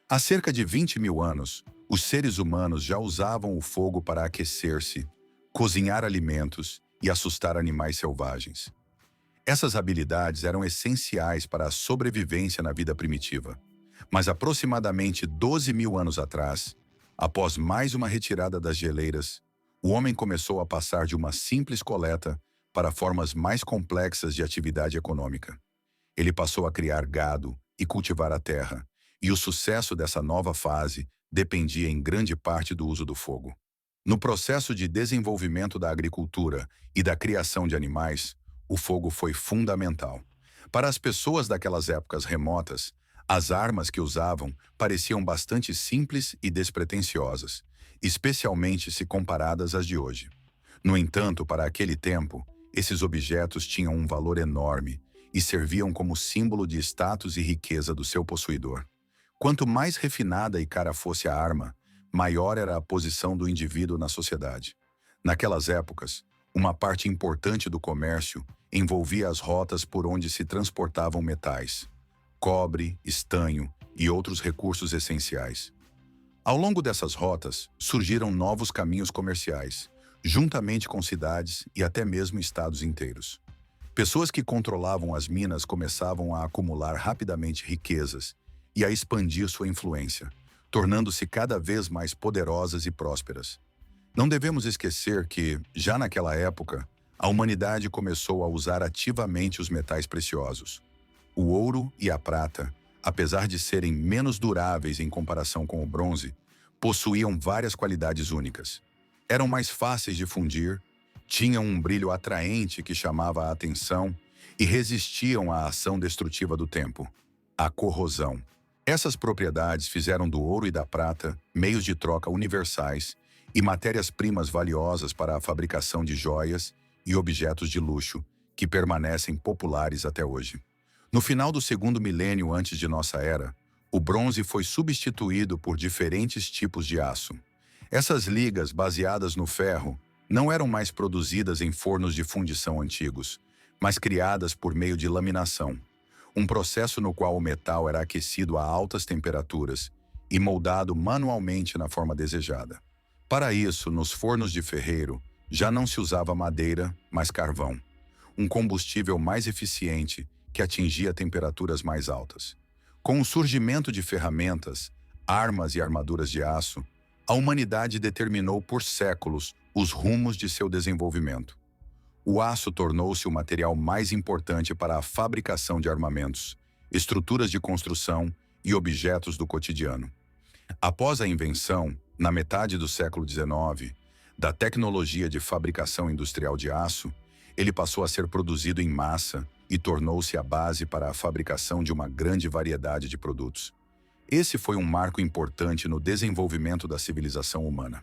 Há cerca de 20 mil anos, os seres humanos já usavam o fogo para aquecer-se, cozinhar alimentos e assustar animais selvagens. Essas habilidades eram essenciais para a sobrevivência na vida primitiva. Mas aproximadamente 12 mil anos atrás, após mais uma retirada das geleiras, o homem começou a passar de uma simples coleta para formas mais complexas de atividade econômica. Ele passou a criar gado e cultivar a terra, e o sucesso dessa nova fase dependia em grande parte do uso do fogo. No processo de desenvolvimento da agricultura e da criação de animais, o fogo foi fundamental. Para as pessoas daquelas épocas remotas, as armas que usavam pareciam bastante simples e despretensiosas, especialmente se comparadas às de hoje. No entanto, para aquele tempo, esses objetos tinham um valor enorme e serviam como símbolo de status e riqueza do seu possuidor. Quanto mais refinada e cara fosse a arma, maior era a posição do indivíduo na sociedade. Naquelas épocas, uma parte importante do comércio envolvia as rotas por onde se transportavam metais, cobre, estanho e outros recursos essenciais. Ao longo dessas rotas, surgiram novos caminhos comerciais, juntamente com cidades e até mesmo estados inteiros. Pessoas que controlavam as minas começavam a acumular rapidamente riquezas e a expandir sua influência, tornando-se cada vez mais poderosas e prósperas. Não devemos esquecer que, já naquela época, a humanidade começou a usar ativamente os metais preciosos. O ouro e a prata, apesar de serem menos duráveis em comparação com o bronze, possuíam várias qualidades únicas. Eram mais fáceis de fundir, tinham um brilho atraente que chamava a atenção e resistiam à ação destrutiva do tempo, a corrosão. Essas propriedades fizeram do ouro e da prata meios de troca universais e matérias-primas valiosas para a fabricação de joias e objetos de luxo, que permanecem populares até hoje. No final do segundo milênio antes de nossa era, o bronze foi substituído por diferentes tipos de aço. Essas ligas, baseadas no ferro, não eram mais produzidas em fornos de fundição antigos, mas criadas por meio de laminação, um processo no qual o metal era aquecido a altas temperaturas e moldado manualmente na forma desejada. Para isso, nos fornos de ferreiro, já não se usava madeira, mas carvão, um combustível mais eficiente que atingia temperaturas mais altas. Com o surgimento de ferramentas, armas e armaduras de aço, a humanidade determinou por séculos os rumos de seu desenvolvimento. O aço tornou-se o material mais importante para a fabricação de armamentos, estruturas de construção e objetos do cotidiano. Após a invenção, na metade do século XIX, da tecnologia de fabricação industrial de aço, ele passou a ser produzido em massa e tornou-se a base para a fabricação de uma grande variedade de produtos. Esse foi um marco importante no desenvolvimento da civilização humana.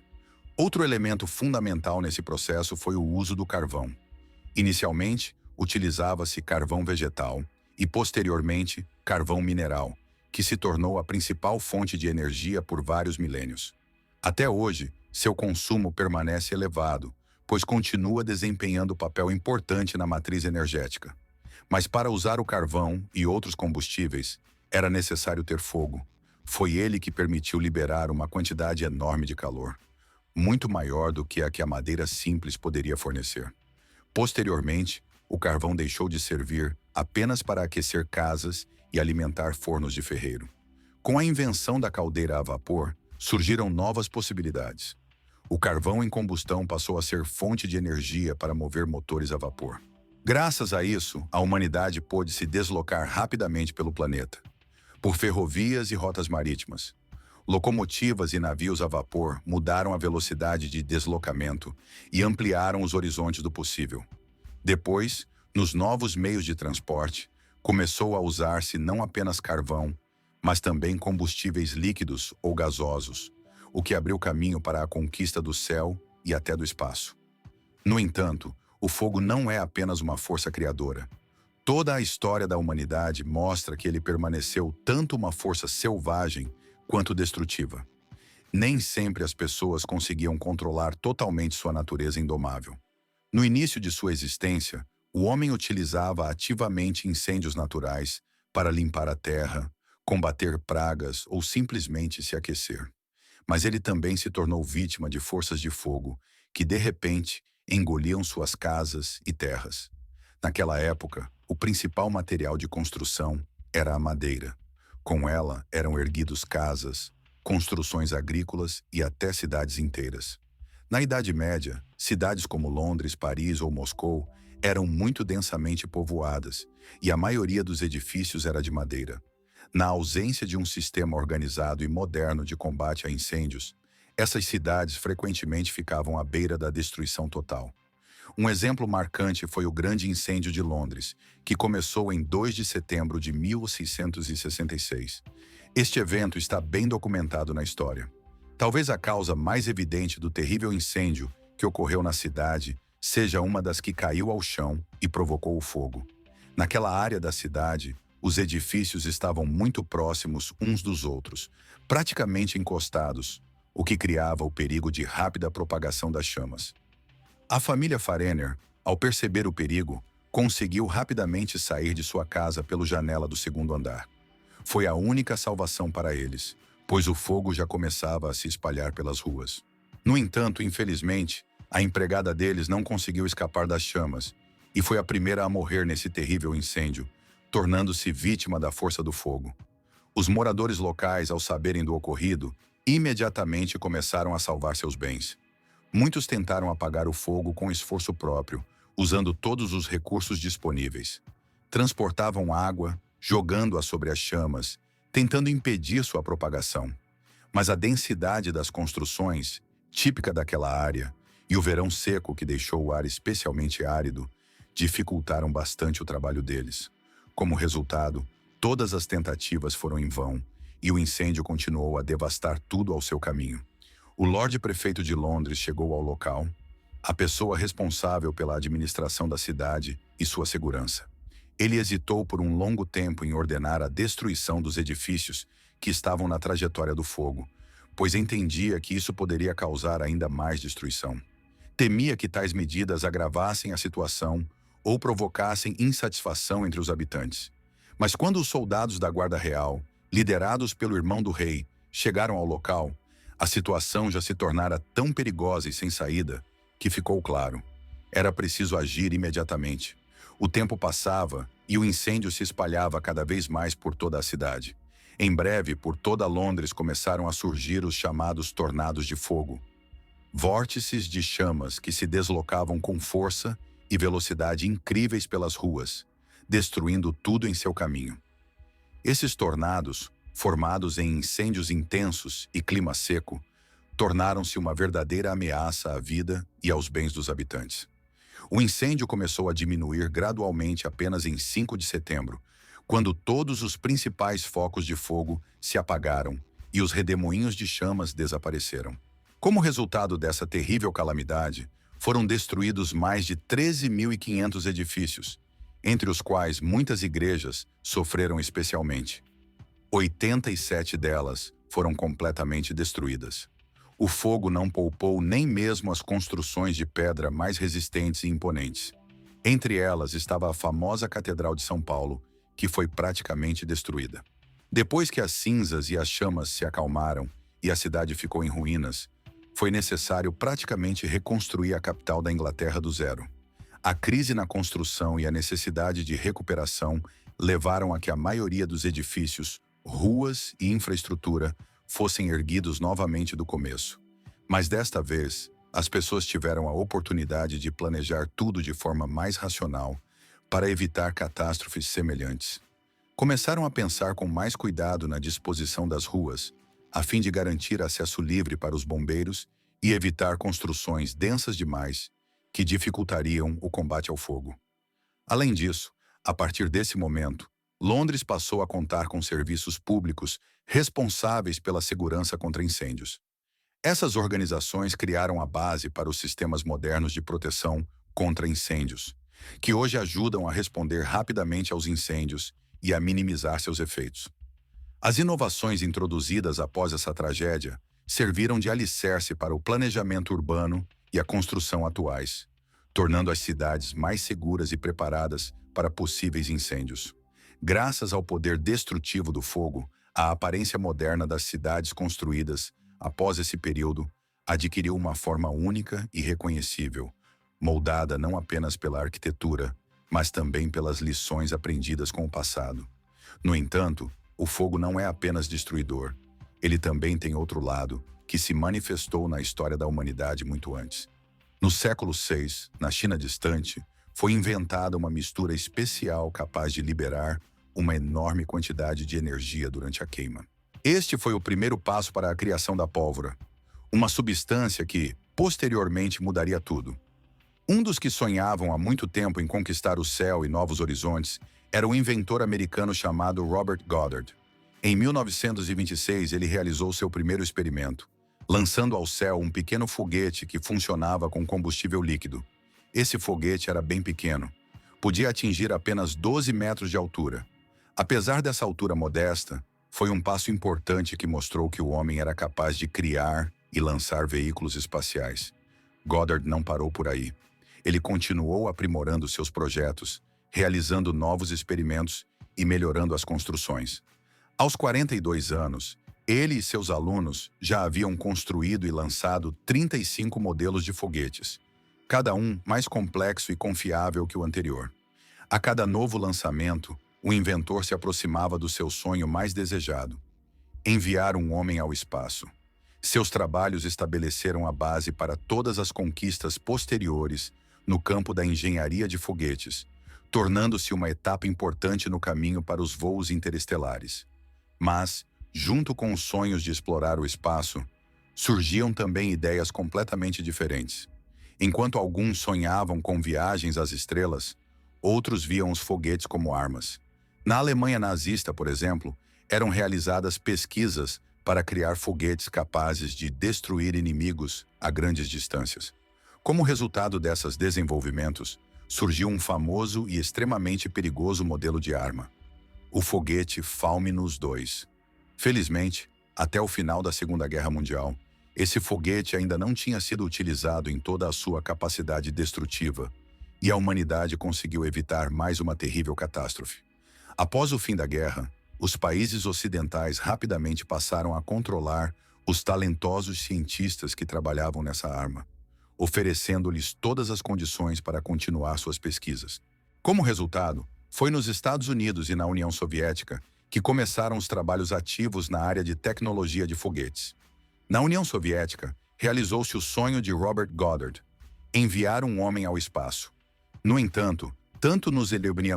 Outro elemento fundamental nesse processo foi o uso do carvão. Inicialmente, utilizava-se carvão vegetal e, posteriormente, carvão mineral, que se tornou a principal fonte de energia por vários milênios. Até hoje, seu consumo permanece elevado, pois continua desempenhando papel importante na matriz energética. Mas para usar o carvão e outros combustíveis, era necessário ter fogo. Foi ele que permitiu liberar uma quantidade enorme de calor, muito maior do que a madeira simples poderia fornecer. Posteriormente, o carvão deixou de servir apenas para aquecer casas e alimentar fornos de ferreiro. Com a invenção da caldeira a vapor, surgiram novas possibilidades. O carvão em combustão passou a ser fonte de energia para mover motores a vapor. Graças a isso, a humanidade pôde se deslocar rapidamente pelo planeta, por ferrovias e rotas marítimas. Locomotivas e navios a vapor mudaram a velocidade de deslocamento e ampliaram os horizontes do possível. Depois, nos novos meios de transporte, começou a usar-se não apenas carvão, mas também combustíveis líquidos ou gasosos, o que abriu caminho para a conquista do céu e até do espaço. No entanto, o fogo não é apenas uma força criadora. Toda a história da humanidade mostra que ele permaneceu tanto uma força selvagem quanto destrutiva. Nem sempre as pessoas conseguiam controlar totalmente sua natureza indomável. No início de sua existência, o homem utilizava ativamente incêndios naturais para limpar a terra, combater pragas ou simplesmente se aquecer. Mas ele também se tornou vítima de forças de fogo que, de repente, engoliam suas casas e terras. Naquela época, o principal material de construção era a madeira. Com ela eram erguidos casas, construções agrícolas e até cidades inteiras. Na Idade Média, cidades como Londres, Paris ou Moscou eram muito densamente povoadas e a maioria dos edifícios era de madeira. Na ausência de um sistema organizado e moderno de combate a incêndios, essas cidades frequentemente ficavam à beira da destruição total. Um exemplo marcante foi o Grande Incêndio de Londres, que começou em 2 de setembro de 1666. Este evento está bem documentado na história. Talvez a causa mais evidente do terrível incêndio que ocorreu na cidade seja uma das que caiu ao chão e provocou o fogo. Naquela área da cidade, os edifícios estavam muito próximos uns dos outros, praticamente encostados, o que criava o perigo de rápida propagação das chamas. A família Fahrenner, ao perceber o perigo, conseguiu rapidamente sair de sua casa pela janela do segundo andar. Foi a única salvação para eles, pois o fogo já começava a se espalhar pelas ruas. No entanto, infelizmente, a empregada deles não conseguiu escapar das chamas e foi a primeira a morrer nesse terrível incêndio, tornando-se vítima da força do fogo. Os moradores locais, ao saberem do ocorrido, imediatamente começaram a salvar seus bens. Muitos tentaram apagar o fogo com esforço próprio, usando todos os recursos disponíveis. Transportavam água, jogando-a sobre as chamas, tentando impedir sua propagação. Mas a densidade das construções, típica daquela área, e o verão seco que deixou o ar especialmente árido, dificultaram bastante o trabalho deles. Como resultado, todas as tentativas foram em vão, e o incêndio continuou a devastar tudo ao seu caminho. O Lorde Prefeito de Londres chegou ao local, a pessoa responsável pela administração da cidade e sua segurança. Ele hesitou por um longo tempo em ordenar a destruição dos edifícios que estavam na trajetória do fogo, pois entendia que isso poderia causar ainda mais destruição. Temia que tais medidas agravassem a situação ou provocassem insatisfação entre os habitantes. Mas quando os soldados da Guarda Real, liderados pelo irmão do rei, chegaram ao local, a situação já se tornara tão perigosa e sem saída que ficou claro. Era preciso agir imediatamente. O tempo passava e o incêndio se espalhava cada vez mais por toda a cidade. Em breve, por toda Londres começaram a surgir os chamados tornados de fogo. Vórtices de chamas que se deslocavam com força e velocidade incríveis pelas ruas, destruindo tudo em seu caminho. Esses tornados, formados em incêndios intensos e clima seco, tornaram-se uma verdadeira ameaça à vida e aos bens dos habitantes. O incêndio começou a diminuir gradualmente apenas em 5 de setembro, quando todos os principais focos de fogo se apagaram e os redemoinhos de chamas desapareceram. Como resultado dessa terrível calamidade, foram destruídos mais de 13.500 edifícios, entre os quais muitas igrejas sofreram especialmente. 87 delas foram completamente destruídas. O fogo não poupou nem mesmo as construções de pedra mais resistentes e imponentes. Entre elas estava a famosa Catedral de São Paulo, que foi praticamente destruída. Depois que as cinzas e as chamas se acalmaram e a cidade ficou em ruínas, foi necessário praticamente reconstruir a capital da Inglaterra do zero. A crise na construção e a necessidade de recuperação levaram a que a maioria dos edifícios, ruas e infraestrutura fossem erguidos novamente do começo. Mas desta vez, as pessoas tiveram a oportunidade de planejar tudo de forma mais racional para evitar catástrofes semelhantes. Começaram a pensar com mais cuidado na disposição das ruas, a fim de garantir acesso livre para os bombeiros e evitar construções densas demais que dificultariam o combate ao fogo. Além disso, a partir desse momento, Londres passou a contar com serviços públicos responsáveis pela segurança contra incêndios. Essas organizações criaram a base para os sistemas modernos de proteção contra incêndios, que hoje ajudam a responder rapidamente aos incêndios e a minimizar seus efeitos. As inovações introduzidas após essa tragédia serviram de alicerce para o planejamento urbano e a construção atuais, tornando as cidades mais seguras e preparadas para possíveis incêndios. Graças ao poder destrutivo do fogo, a aparência moderna das cidades construídas após esse período adquiriu uma forma única e reconhecível, moldada não apenas pela arquitetura, mas também pelas lições aprendidas com o passado. No entanto, o fogo não é apenas destruidor. Ele também tem outro lado, que se manifestou na história da humanidade muito antes. No século VI, na China distante, foi inventada uma mistura especial capaz de liberar uma enorme quantidade de energia durante a queima. Este foi o primeiro passo para a criação da pólvora, uma substância que, posteriormente, mudaria tudo. Um dos que sonhavam há muito tempo em conquistar o céu e novos horizontes era o inventor americano chamado Robert Goddard. Em 1926, ele realizou seu primeiro experimento, lançando ao céu um pequeno foguete que funcionava com combustível líquido. Esse foguete era bem pequeno. Podia atingir apenas 12 metros de altura. Apesar dessa altura modesta, foi um passo importante que mostrou que o homem era capaz de criar e lançar veículos espaciais. Goddard não parou por aí. Ele continuou aprimorando seus projetos, realizando novos experimentos e melhorando as construções. Aos 42 anos, ele e seus alunos já haviam construído e lançado 35 modelos de foguetes, cada um mais complexo e confiável que o anterior. A cada novo lançamento, o inventor se aproximava do seu sonho mais desejado: enviar um homem ao espaço. Seus trabalhos estabeleceram a base para todas as conquistas posteriores no campo da engenharia de foguetes, tornando-se uma etapa importante no caminho para os voos interestelares. Mas, junto com os sonhos de explorar o espaço, surgiam também ideias completamente diferentes. Enquanto alguns sonhavam com viagens às estrelas, outros viam os foguetes como armas. Na Alemanha nazista, por exemplo, eram realizadas pesquisas para criar foguetes capazes de destruir inimigos a grandes distâncias. Como resultado desses desenvolvimentos, surgiu um famoso e extremamente perigoso modelo de arma, o foguete Falminus II. Felizmente, até o final da Segunda Guerra Mundial, esse foguete ainda não tinha sido utilizado em toda a sua capacidade destrutiva, e a humanidade conseguiu evitar mais uma terrível catástrofe. Após o fim da guerra, os países ocidentais rapidamente passaram a controlar os talentosos cientistas que trabalhavam nessa arma, oferecendo-lhes todas as condições para continuar suas pesquisas. Como resultado, foi nos Estados Unidos e na União Soviética que começaram os trabalhos ativos na área de tecnologia de foguetes. Na União Soviética, realizou-se o sonho de Robert Goddard, enviar um homem ao espaço. No entanto, tanto no Zelyony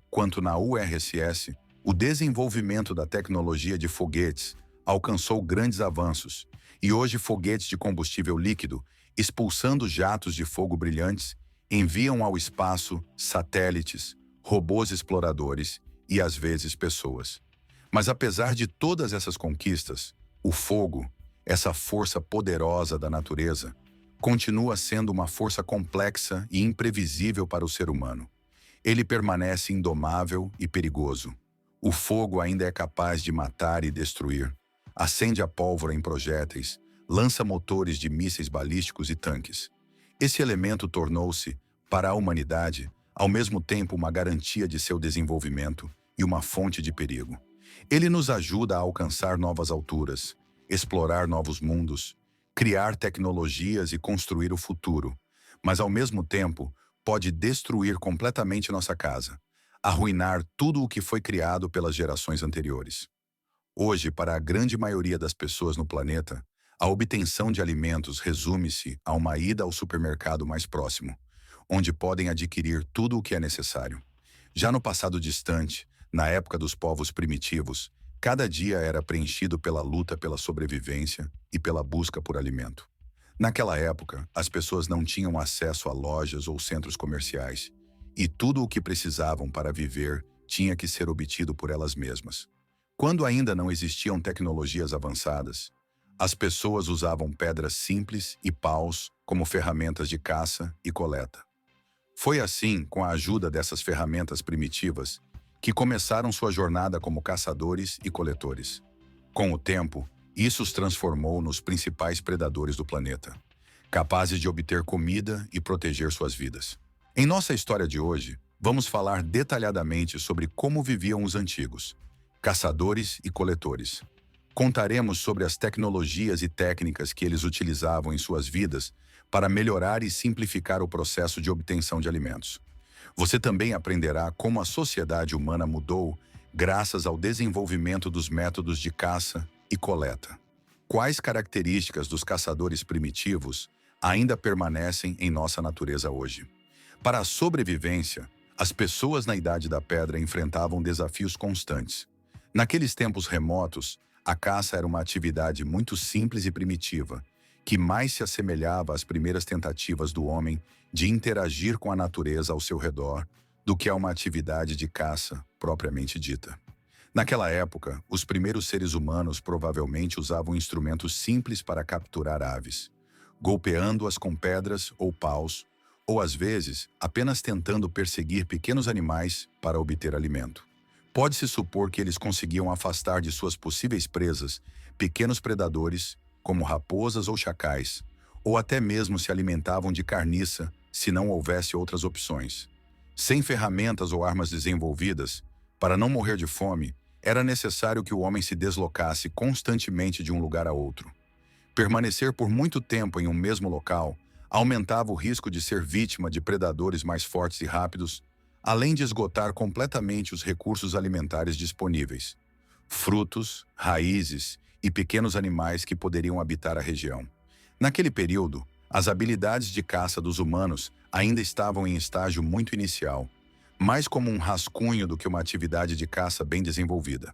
quanto na URSS, o desenvolvimento da tecnologia de foguetes alcançou grandes avanços, e hoje foguetes de combustível líquido, expulsando jatos de fogo brilhantes, enviam ao espaço satélites, robôs exploradores e, às vezes, pessoas. Mas apesar de todas essas conquistas, o fogo, essa força poderosa da natureza, continua sendo uma força complexa e imprevisível para o ser humano. Ele permanece indomável e perigoso. O fogo ainda é capaz de matar e destruir. Acende a pólvora em projéteis, lança motores de mísseis balísticos e tanques. Esse elemento tornou-se, para a humanidade, ao mesmo tempo uma garantia de seu desenvolvimento e uma fonte de perigo. Ele nos ajuda a alcançar novas alturas, explorar novos mundos, criar tecnologias e construir o futuro, mas ao mesmo tempo pode destruir completamente nossa casa, arruinar tudo o que foi criado pelas gerações anteriores. Hoje, para a grande maioria das pessoas no planeta, a obtenção de alimentos resume-se a uma ida ao supermercado mais próximo, onde podem adquirir tudo o que é necessário. Já no passado distante, na época dos povos primitivos, cada dia era preenchido pela luta pela sobrevivência e pela busca por alimento. Naquela época, as pessoas não tinham acesso a lojas ou centros comerciais, e tudo o que precisavam para viver tinha que ser obtido por elas mesmas. Quando ainda não existiam tecnologias avançadas, as pessoas usavam pedras simples e paus como ferramentas de caça e coleta. Foi assim, com a ajuda dessas ferramentas primitivas, que começaram sua jornada como caçadores e coletores. Com o tempo, isso os transformou nos principais predadores do planeta, capazes de obter comida e proteger suas vidas. Em nossa história de hoje, vamos falar detalhadamente sobre como viviam os antigos, caçadores e coletores. Contaremos sobre as tecnologias e técnicas que eles utilizavam em suas vidas para melhorar e simplificar o processo de obtenção de alimentos. Você também aprenderá como a sociedade humana mudou graças ao desenvolvimento dos métodos de caça e coleta. Quais características dos caçadores primitivos ainda permanecem em nossa natureza hoje? Para a sobrevivência, as pessoas na Idade da Pedra enfrentavam desafios constantes. Naqueles tempos remotos, a caça era uma atividade muito simples e primitiva, que mais se assemelhava às primeiras tentativas do homem de interagir com a natureza ao seu redor do que a uma atividade de caça propriamente dita. Naquela época, os primeiros seres humanos provavelmente usavam instrumentos simples para capturar aves, golpeando-as com pedras ou paus, ou às vezes apenas tentando perseguir pequenos animais para obter alimento. Pode-se supor que eles conseguiam afastar de suas possíveis presas pequenos predadores, como raposas ou chacais, ou até mesmo se alimentavam de carniça se não houvesse outras opções. Sem ferramentas ou armas desenvolvidas, para não morrer de fome, era necessário que o homem se deslocasse constantemente de um lugar a outro. Permanecer por muito tempo em um mesmo local aumentava o risco de ser vítima de predadores mais fortes e rápidos, além de esgotar completamente os recursos alimentares disponíveis, frutos, raízes e pequenos animais que poderiam habitar a região. Naquele período, as habilidades de caça dos humanos ainda estavam em estágio muito inicial, mais como um rascunho do que uma atividade de caça bem desenvolvida.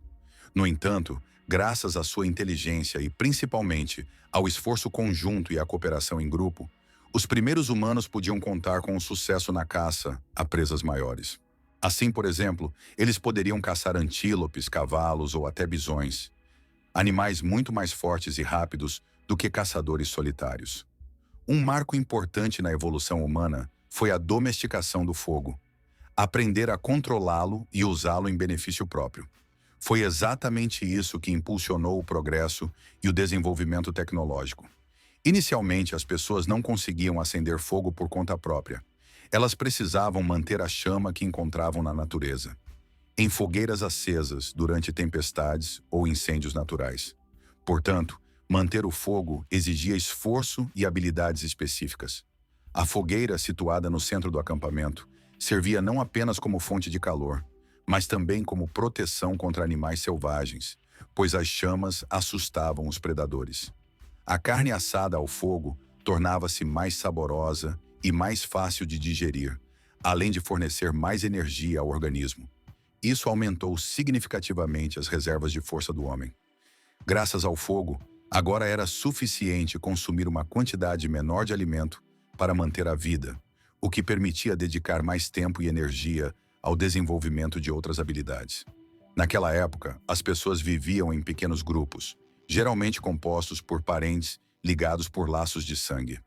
No entanto, graças à sua inteligência e principalmente ao esforço conjunto e à cooperação em grupo, os primeiros humanos podiam contar com o sucesso na caça a presas maiores. Assim, por exemplo, eles poderiam caçar antílopes, cavalos ou até bisões, animais muito mais fortes e rápidos do que caçadores solitários. Um marco importante na evolução humana foi a domesticação do fogo, aprender a controlá-lo e usá-lo em benefício próprio. Foi exatamente isso que impulsionou o progresso e o desenvolvimento tecnológico. Inicialmente, as pessoas não conseguiam acender fogo por conta própria. Elas precisavam manter a chama que encontravam na natureza, em fogueiras acesas durante tempestades ou incêndios naturais. Portanto, manter o fogo exigia esforço e habilidades específicas. A fogueira, situada no centro do acampamento, servia não apenas como fonte de calor, mas também como proteção contra animais selvagens, pois as chamas assustavam os predadores. A carne assada ao fogo tornava-se mais saborosa e mais fácil de digerir, além de fornecer mais energia ao organismo. Isso aumentou significativamente as reservas de força do homem. Graças ao fogo, agora era suficiente consumir uma quantidade menor de alimento para manter a vida, o que permitia dedicar mais tempo e energia ao desenvolvimento de outras habilidades. Naquela época, as pessoas viviam em pequenos grupos, geralmente compostos por parentes ligados por laços de sangue.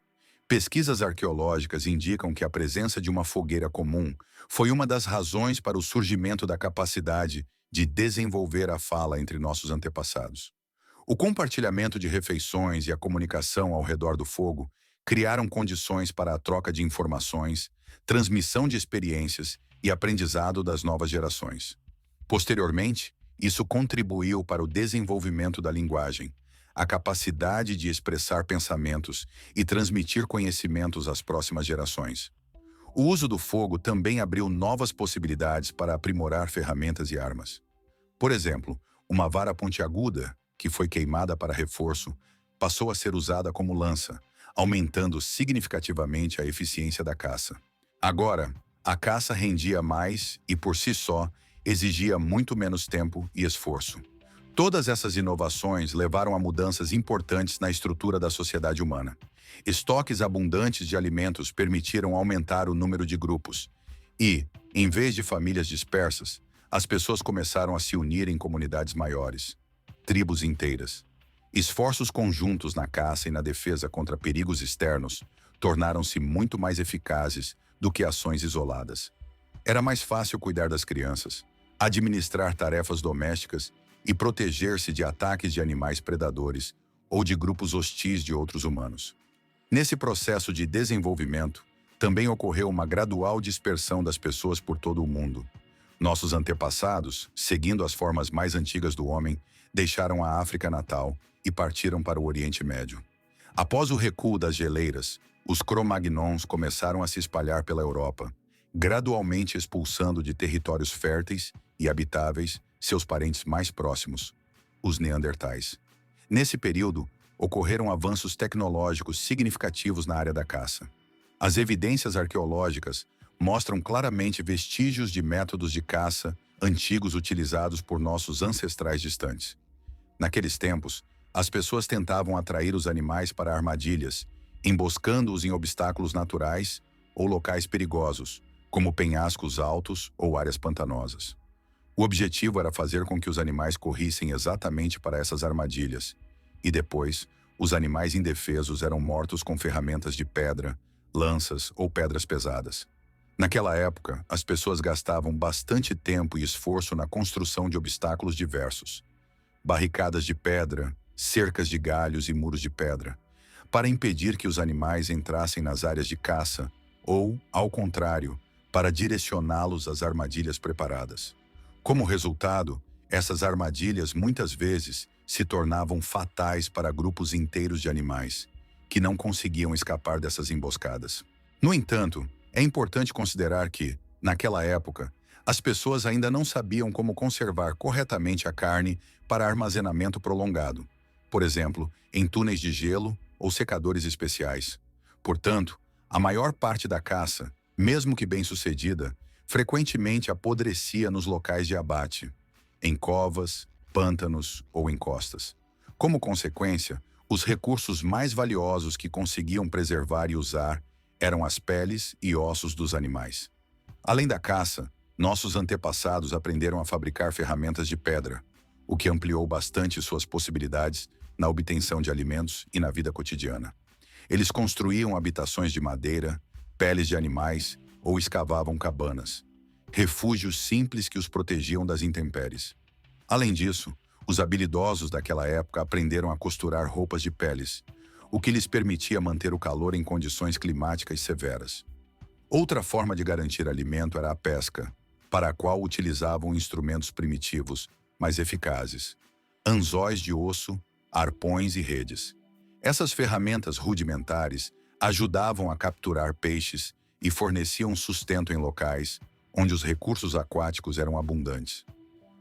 Pesquisas arqueológicas indicam que a presença de uma fogueira comum foi uma das razões para o surgimento da capacidade de desenvolver a fala entre nossos antepassados. O compartilhamento de refeições e a comunicação ao redor do fogo criaram condições para a troca de informações, transmissão de experiências e aprendizado das novas gerações. Posteriormente, isso contribuiu para o desenvolvimento da linguagem, a capacidade de expressar pensamentos e transmitir conhecimentos às próximas gerações. O uso do fogo também abriu novas possibilidades para aprimorar ferramentas e armas. Por exemplo, uma vara pontiaguda, que foi queimada para reforço, passou a ser usada como lança, aumentando significativamente a eficiência da caça. Agora, a caça rendia mais e, por si só, exigia muito menos tempo e esforço. Todas essas inovações levaram a mudanças importantes na estrutura da sociedade humana. Estoques abundantes de alimentos permitiram aumentar o número de grupos e, em vez de famílias dispersas, as pessoas começaram a se unir em comunidades maiores, tribos inteiras. Esforços conjuntos na caça e na defesa contra perigos externos tornaram-se muito mais eficazes do que ações isoladas. Era mais fácil cuidar das crianças, administrar tarefas domésticas e proteger-se de ataques de animais predadores ou de grupos hostis de outros humanos. Nesse processo de desenvolvimento, também ocorreu uma gradual dispersão das pessoas por todo o mundo. Nossos antepassados, seguindo as formas mais antigas do homem, deixaram a África natal e partiram para o Oriente Médio. Após o recuo das geleiras, os Cro-Magnons começaram a se espalhar pela Europa, gradualmente expulsando de territórios férteis e habitáveis seus parentes mais próximos, os Neandertais. Nesse período, ocorreram avanços tecnológicos significativos na área da caça. As evidências arqueológicas mostram claramente vestígios de métodos de caça antigos utilizados por nossos ancestrais distantes. Naqueles tempos, as pessoas tentavam atrair os animais para armadilhas, emboscando-os em obstáculos naturais ou locais perigosos, como penhascos altos ou áreas pantanosas. O objetivo era fazer com que os animais corrissem exatamente para essas armadilhas, e depois, os animais indefesos eram mortos com ferramentas de pedra, lanças ou pedras pesadas. Naquela época, as pessoas gastavam bastante tempo e esforço na construção de obstáculos diversos. Barricadas de pedra, cercas de galhos e muros de pedra, para impedir que os animais entrassem nas áreas de caça ou, ao contrário, para direcioná-los às armadilhas preparadas. Como resultado, essas armadilhas muitas vezes se tornavam fatais para grupos inteiros de animais, que não conseguiam escapar dessas emboscadas. No entanto, é importante considerar que, naquela época, as pessoas ainda não sabiam como conservar corretamente a carne para armazenamento prolongado, por exemplo, em túneis de gelo ou secadores especiais. Portanto, a maior parte da caça, mesmo que bem-sucedida, frequentemente apodrecia nos locais de abate, em covas, pântanos ou encostas. Como consequência, os recursos mais valiosos que conseguiam preservar e usar eram as peles e ossos dos animais. Além da caça, Nossos antepassados aprenderam a fabricar ferramentas de pedra, o que ampliou bastante suas possibilidades na obtenção de alimentos e na vida cotidiana. Eles construíam habitações de madeira, peles de animais ou escavavam cabanas, refúgios simples que os protegiam das intempéries. Além disso, os habilidosos daquela época aprenderam a costurar roupas de peles, o que lhes permitia manter o calor em condições climáticas severas. Outra forma de garantir alimento era a pesca, para a qual utilizavam instrumentos primitivos, mas eficazes: anzóis de osso, arpões e redes. Essas ferramentas rudimentares ajudavam a capturar peixes e forneciam sustento em locais onde os recursos aquáticos eram abundantes.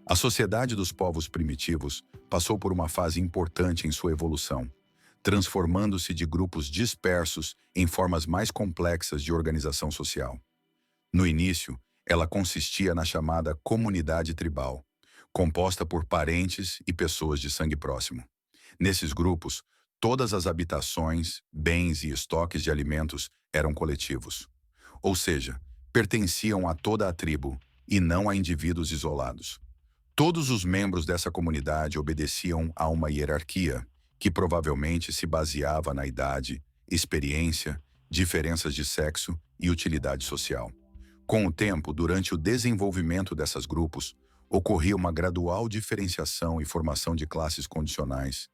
A sociedade dos povos primitivos passou por uma fase importante em sua evolução, transformando-se de grupos dispersos em formas mais complexas de organização social. No início, ela consistia na chamada comunidade tribal, composta por parentes e pessoas de sangue próximo. Nesses grupos, todas as habitações, bens e estoques de alimentos eram coletivos, ou seja, pertenciam a toda a tribo e não a indivíduos isolados. Todos os membros dessa comunidade obedeciam a uma hierarquia, que provavelmente se baseava na idade, experiência, diferenças de sexo e utilidade social. Com o tempo, durante o desenvolvimento desses grupos, ocorria uma gradual diferenciação e formação de classes condicionais,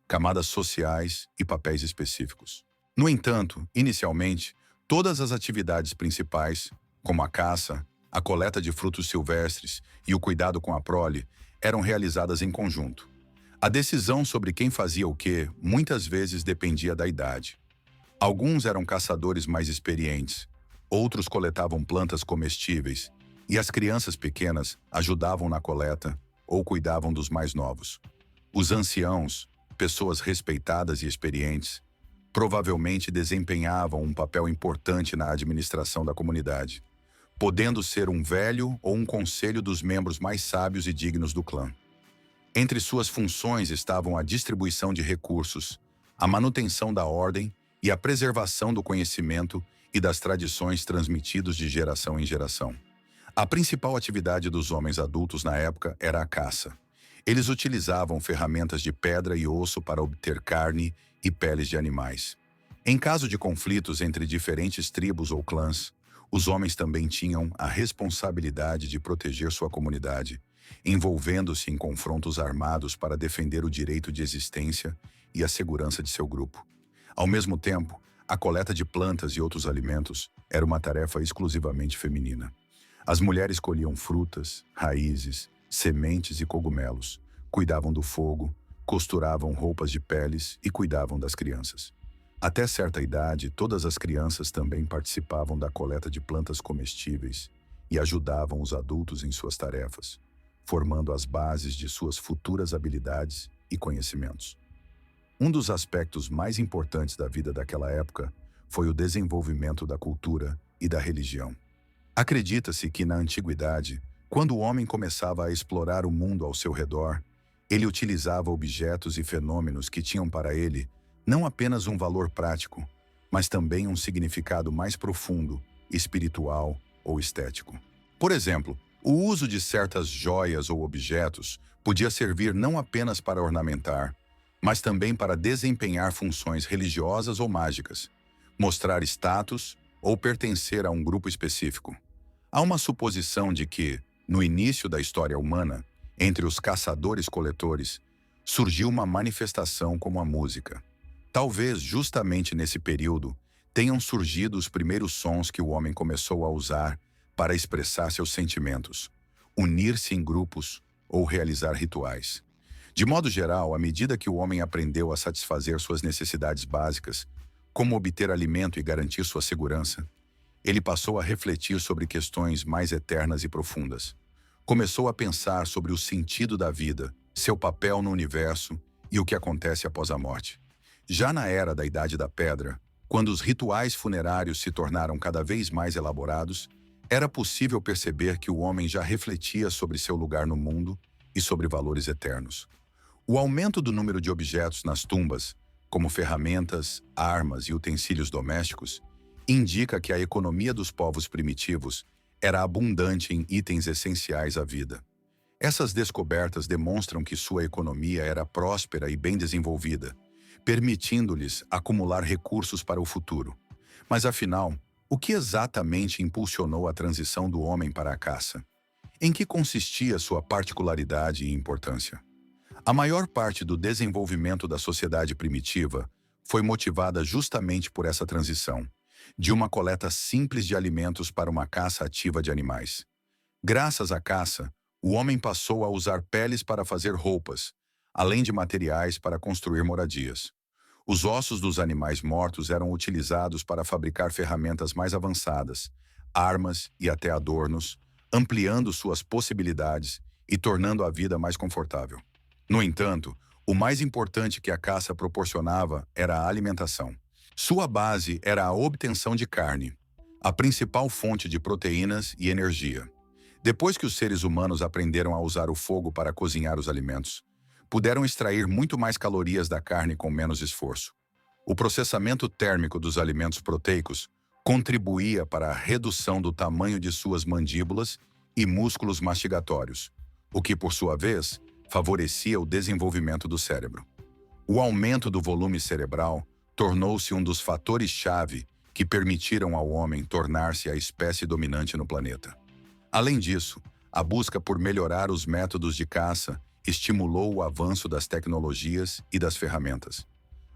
camadas sociais e papéis específicos. No entanto, inicialmente, todas as atividades principais, como a caça, a coleta de frutos silvestres e o cuidado com a prole, eram realizadas em conjunto. A decisão sobre quem fazia o quê muitas vezes dependia da idade. Alguns eram caçadores mais experientes, outros coletavam plantas comestíveis, e as crianças pequenas ajudavam na coleta ou cuidavam dos mais novos. Os anciãos, pessoas respeitadas e experientes, provavelmente desempenhavam um papel importante na administração da comunidade, podendo ser um velho ou um conselho dos membros mais sábios e dignos do clã. Entre suas funções estavam a distribuição de recursos, a manutenção da ordem e a preservação do conhecimento e das tradições transmitidos de geração em geração. A principal atividade dos homens adultos na época era a caça. Eles utilizavam ferramentas de pedra e osso para obter carne e peles de animais. Em caso de conflitos entre diferentes tribos ou clãs, os homens também tinham a responsabilidade de proteger sua comunidade, envolvendo-se em confrontos armados para defender o direito de existência e a segurança de seu grupo. Ao mesmo tempo, a coleta de plantas e outros alimentos era uma tarefa exclusivamente feminina. As mulheres colhiam frutas, raízes, sementes e cogumelos, cuidavam do fogo, costuravam roupas de peles e cuidavam das crianças. Até certa idade, todas as crianças também participavam da coleta de plantas comestíveis e ajudavam os adultos em suas tarefas, formando as bases de suas futuras habilidades e conhecimentos. Um dos aspectos mais importantes da vida daquela época foi o desenvolvimento da cultura e da religião. Acredita-se que, na antiguidade, quando o homem começava a explorar o mundo ao seu redor, ele utilizava objetos e fenômenos que tinham para ele não apenas um valor prático, mas também um significado mais profundo, espiritual ou estético. Por exemplo, o uso de certas joias ou objetos podia servir não apenas para ornamentar, mas também para desempenhar funções religiosas ou mágicas, mostrar status ou pertencer a um grupo específico. Há uma suposição de que, no início da história humana, entre os caçadores-coletores, surgiu uma manifestação como a música. Talvez justamente nesse período tenham surgido os primeiros sons que o homem começou a usar para expressar seus sentimentos, unir-se em grupos ou realizar rituais. De modo geral, à medida que o homem aprendeu a satisfazer suas necessidades básicas, como obter alimento e garantir sua segurança, ele passou a refletir sobre questões mais eternas e profundas. Começou a pensar sobre o sentido da vida, seu papel no universo e o que acontece após a morte. Já na era da Idade da Pedra, quando os rituais funerários se tornaram cada vez mais elaborados, era possível perceber que o homem já refletia sobre seu lugar no mundo e sobre valores eternos. O aumento do número de objetos nas tumbas, como ferramentas, armas e utensílios domésticos, indica que a economia dos povos primitivos era abundante em itens essenciais à vida. Essas descobertas demonstram que sua economia era próspera e bem desenvolvida, permitindo-lhes acumular recursos para o futuro. Mas afinal, o que exatamente impulsionou a transição do homem para a caça? Em que consistia sua particularidade e importância? A maior parte do desenvolvimento da sociedade primitiva foi motivada justamente por essa transição, de uma coleta simples de alimentos para uma caça ativa de animais. Graças à caça, o homem passou a usar peles para fazer roupas, além de materiais para construir moradias. Os ossos dos animais mortos eram utilizados para fabricar ferramentas mais avançadas, armas e até adornos, ampliando suas possibilidades e tornando a vida mais confortável. No entanto, o mais importante que a caça proporcionava era a alimentação. Sua base era a obtenção de carne, a principal fonte de proteínas e energia. Depois que os seres humanos aprenderam a usar o fogo para cozinhar os alimentos, puderam extrair muito mais calorias da carne com menos esforço. O processamento térmico dos alimentos proteicos contribuía para a redução do tamanho de suas mandíbulas e músculos mastigatórios, o que, por sua vez, favorecia o desenvolvimento do cérebro. O aumento do volume cerebral tornou-se um dos fatores-chave que permitiram ao homem tornar-se a espécie dominante no planeta. Além disso, a busca por melhorar os métodos de caça estimulou o avanço das tecnologias e das ferramentas.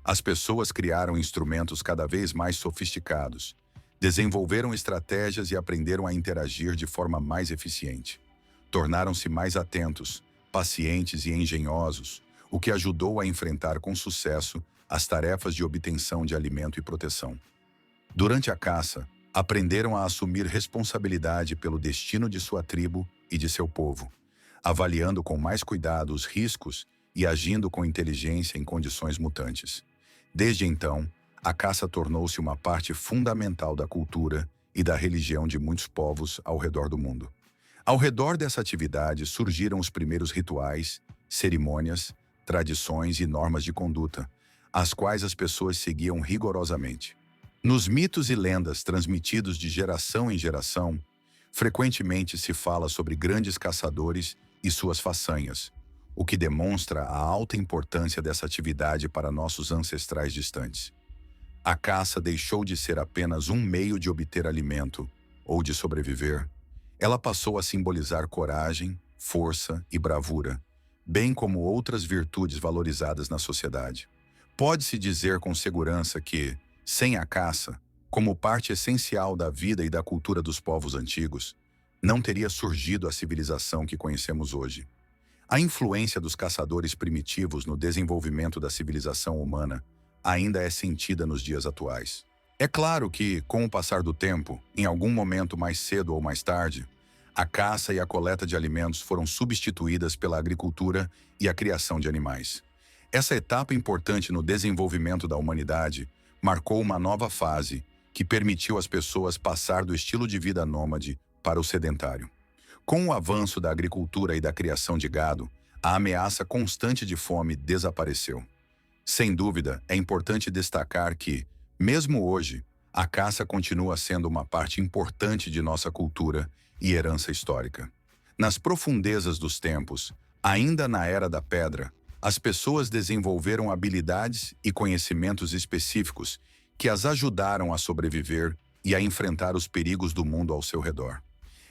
As pessoas criaram instrumentos cada vez mais sofisticados, desenvolveram estratégias e aprenderam a interagir de forma mais eficiente. Tornaram-se mais atentos, pacientes e engenhosos, o que ajudou a enfrentar com sucesso as tarefas de obtenção de alimento e proteção. Durante a caça, aprenderam a assumir responsabilidade pelo destino de sua tribo e de seu povo, avaliando com mais cuidado os riscos e agindo com inteligência em condições mutantes. Desde então, a caça tornou-se uma parte fundamental da cultura e da religião de muitos povos ao redor do mundo. Ao redor dessa atividade surgiram os primeiros rituais, cerimônias, tradições e normas de conduta, as quais as pessoas seguiam rigorosamente. Nos mitos e lendas transmitidos de geração em geração, frequentemente se fala sobre grandes caçadores e suas façanhas, o que demonstra a alta importância dessa atividade para nossos ancestrais distantes. A caça deixou de ser apenas um meio de obter alimento ou de sobreviver. Ela passou a simbolizar coragem, força e bravura, bem como outras virtudes valorizadas na sociedade. Pode-se dizer com segurança que, sem a caça, como parte essencial da vida e da cultura dos povos antigos, não teria surgido a civilização que conhecemos hoje. A influência dos caçadores primitivos no desenvolvimento da civilização humana ainda é sentida nos dias atuais. É claro que, com o passar do tempo, em algum momento mais cedo ou mais tarde, a caça e a coleta de alimentos foram substituídas pela agricultura e a criação de animais. Essa etapa importante no desenvolvimento da humanidade marcou uma nova fase que permitiu às pessoas passar do estilo de vida nômade para o sedentário. Com o avanço da agricultura e da criação de gado, a ameaça constante de fome desapareceu. Sem dúvida, é importante destacar que, mesmo hoje, a caça continua sendo uma parte importante de nossa cultura e herança histórica. Nas profundezas dos tempos, ainda na Era da Pedra, as pessoas desenvolveram habilidades e conhecimentos específicos que as ajudaram a sobreviver e a enfrentar os perigos do mundo ao seu redor.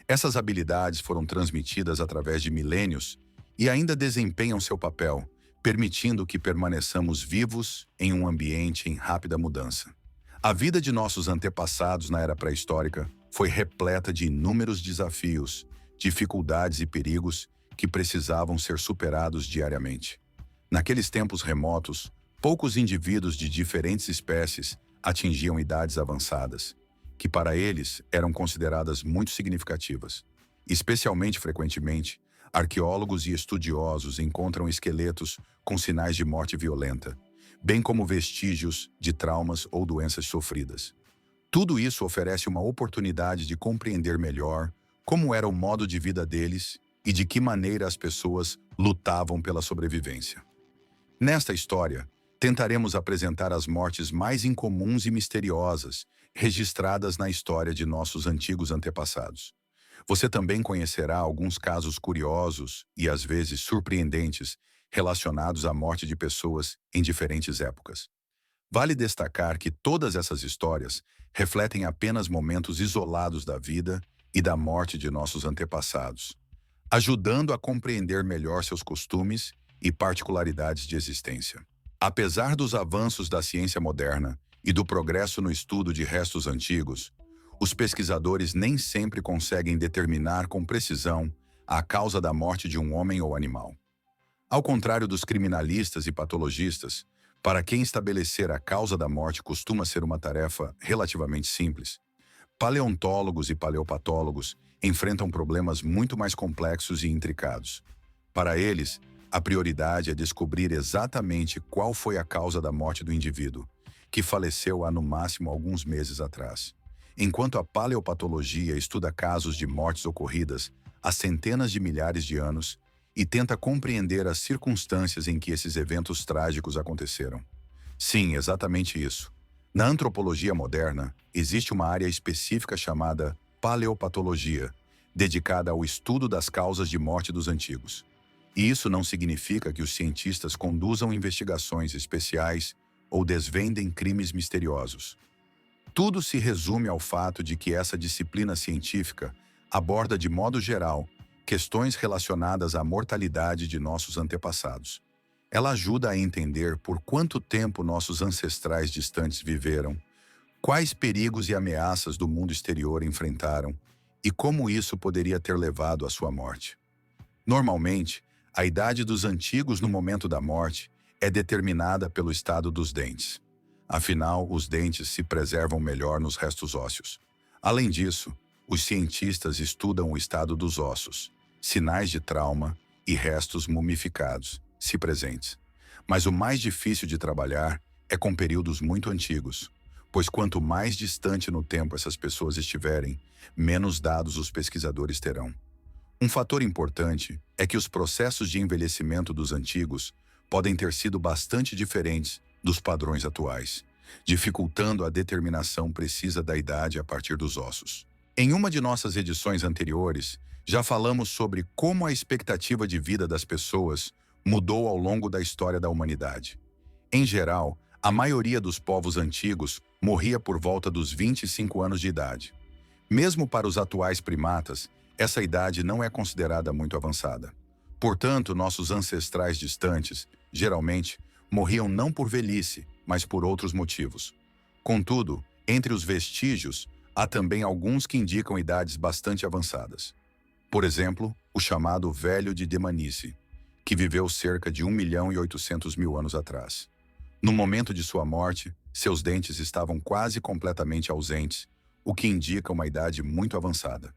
Essas habilidades foram transmitidas através de milênios e ainda desempenham seu papel, permitindo que permaneçamos vivos em um ambiente em rápida mudança. A vida de nossos antepassados na Era Pré-Histórica foi repleta de inúmeros desafios, dificuldades e perigos que precisavam ser superados diariamente. Naqueles tempos remotos, poucos indivíduos de diferentes espécies atingiam idades avançadas, que para eles eram consideradas muito significativas. Especialmente frequentemente, arqueólogos e estudiosos encontram esqueletos com sinais de morte violenta, bem como vestígios de traumas ou doenças sofridas. Tudo isso oferece uma oportunidade de compreender melhor como era o modo de vida deles e de que maneira as pessoas lutavam pela sobrevivência. Nesta história, tentaremos apresentar as mortes mais incomuns e misteriosas registradas na história de nossos antigos antepassados. Você também conhecerá alguns casos curiosos e às vezes surpreendentes relacionados à morte de pessoas em diferentes épocas. Vale destacar que todas essas histórias refletem apenas momentos isolados da vida e da morte de nossos antepassados, ajudando a compreender melhor seus costumes e particularidades de existência. Apesar dos avanços da ciência moderna e do progresso no estudo de restos antigos, os pesquisadores nem sempre conseguem determinar com precisão a causa da morte de um homem ou animal. Ao contrário dos criminalistas e patologistas, para quem estabelecer a causa da morte costuma ser uma tarefa relativamente simples, paleontólogos e paleopatólogos enfrentam problemas muito mais complexos e intricados. Para eles, a prioridade é descobrir exatamente qual foi a causa da morte do indivíduo, que faleceu há no máximo alguns meses atrás. Enquanto a paleopatologia estuda casos de mortes ocorridas há centenas de milhares de anos e tenta compreender as circunstâncias em que esses eventos trágicos aconteceram. Sim, exatamente isso. Na antropologia moderna, existe uma área específica chamada paleopatologia, dedicada ao estudo das causas de morte dos antigos. E isso não significa que os cientistas conduzam investigações especiais ou desvendem crimes misteriosos. Tudo se resume ao fato de que essa disciplina científica aborda de modo geral questões relacionadas à mortalidade de nossos antepassados. Ela ajuda a entender por quanto tempo nossos ancestrais distantes viveram, quais perigos e ameaças do mundo exterior enfrentaram e como isso poderia ter levado à sua morte. Normalmente, a idade dos antigos no momento da morte é determinada pelo estado dos dentes. Afinal, os dentes se preservam melhor nos restos ósseos. Além disso, os cientistas estudam o estado dos ossos, sinais de trauma e restos mumificados, se presentes. Mas o mais difícil de trabalhar é com períodos muito antigos, pois quanto mais distante no tempo essas pessoas estiverem, menos dados os pesquisadores terão. Um fator importante é que os processos de envelhecimento dos antigos podem ter sido bastante diferentes dos padrões atuais, dificultando a determinação precisa da idade a partir dos ossos. Em uma de nossas edições anteriores, já falamos sobre como a expectativa de vida das pessoas mudou ao longo da história da humanidade. Em geral, a maioria dos povos antigos morria por volta dos 25 anos de idade. Mesmo para os atuais primatas, essa idade não é considerada muito avançada. Portanto, nossos ancestrais distantes, geralmente, morriam não por velhice, mas por outros motivos. Contudo, entre os vestígios, há também alguns que indicam idades bastante avançadas. Por exemplo, o chamado Velho de Dmanisi, que viveu cerca de 1.800.000 anos atrás. No momento de sua morte, seus dentes estavam quase completamente ausentes, o que indica uma idade muito avançada.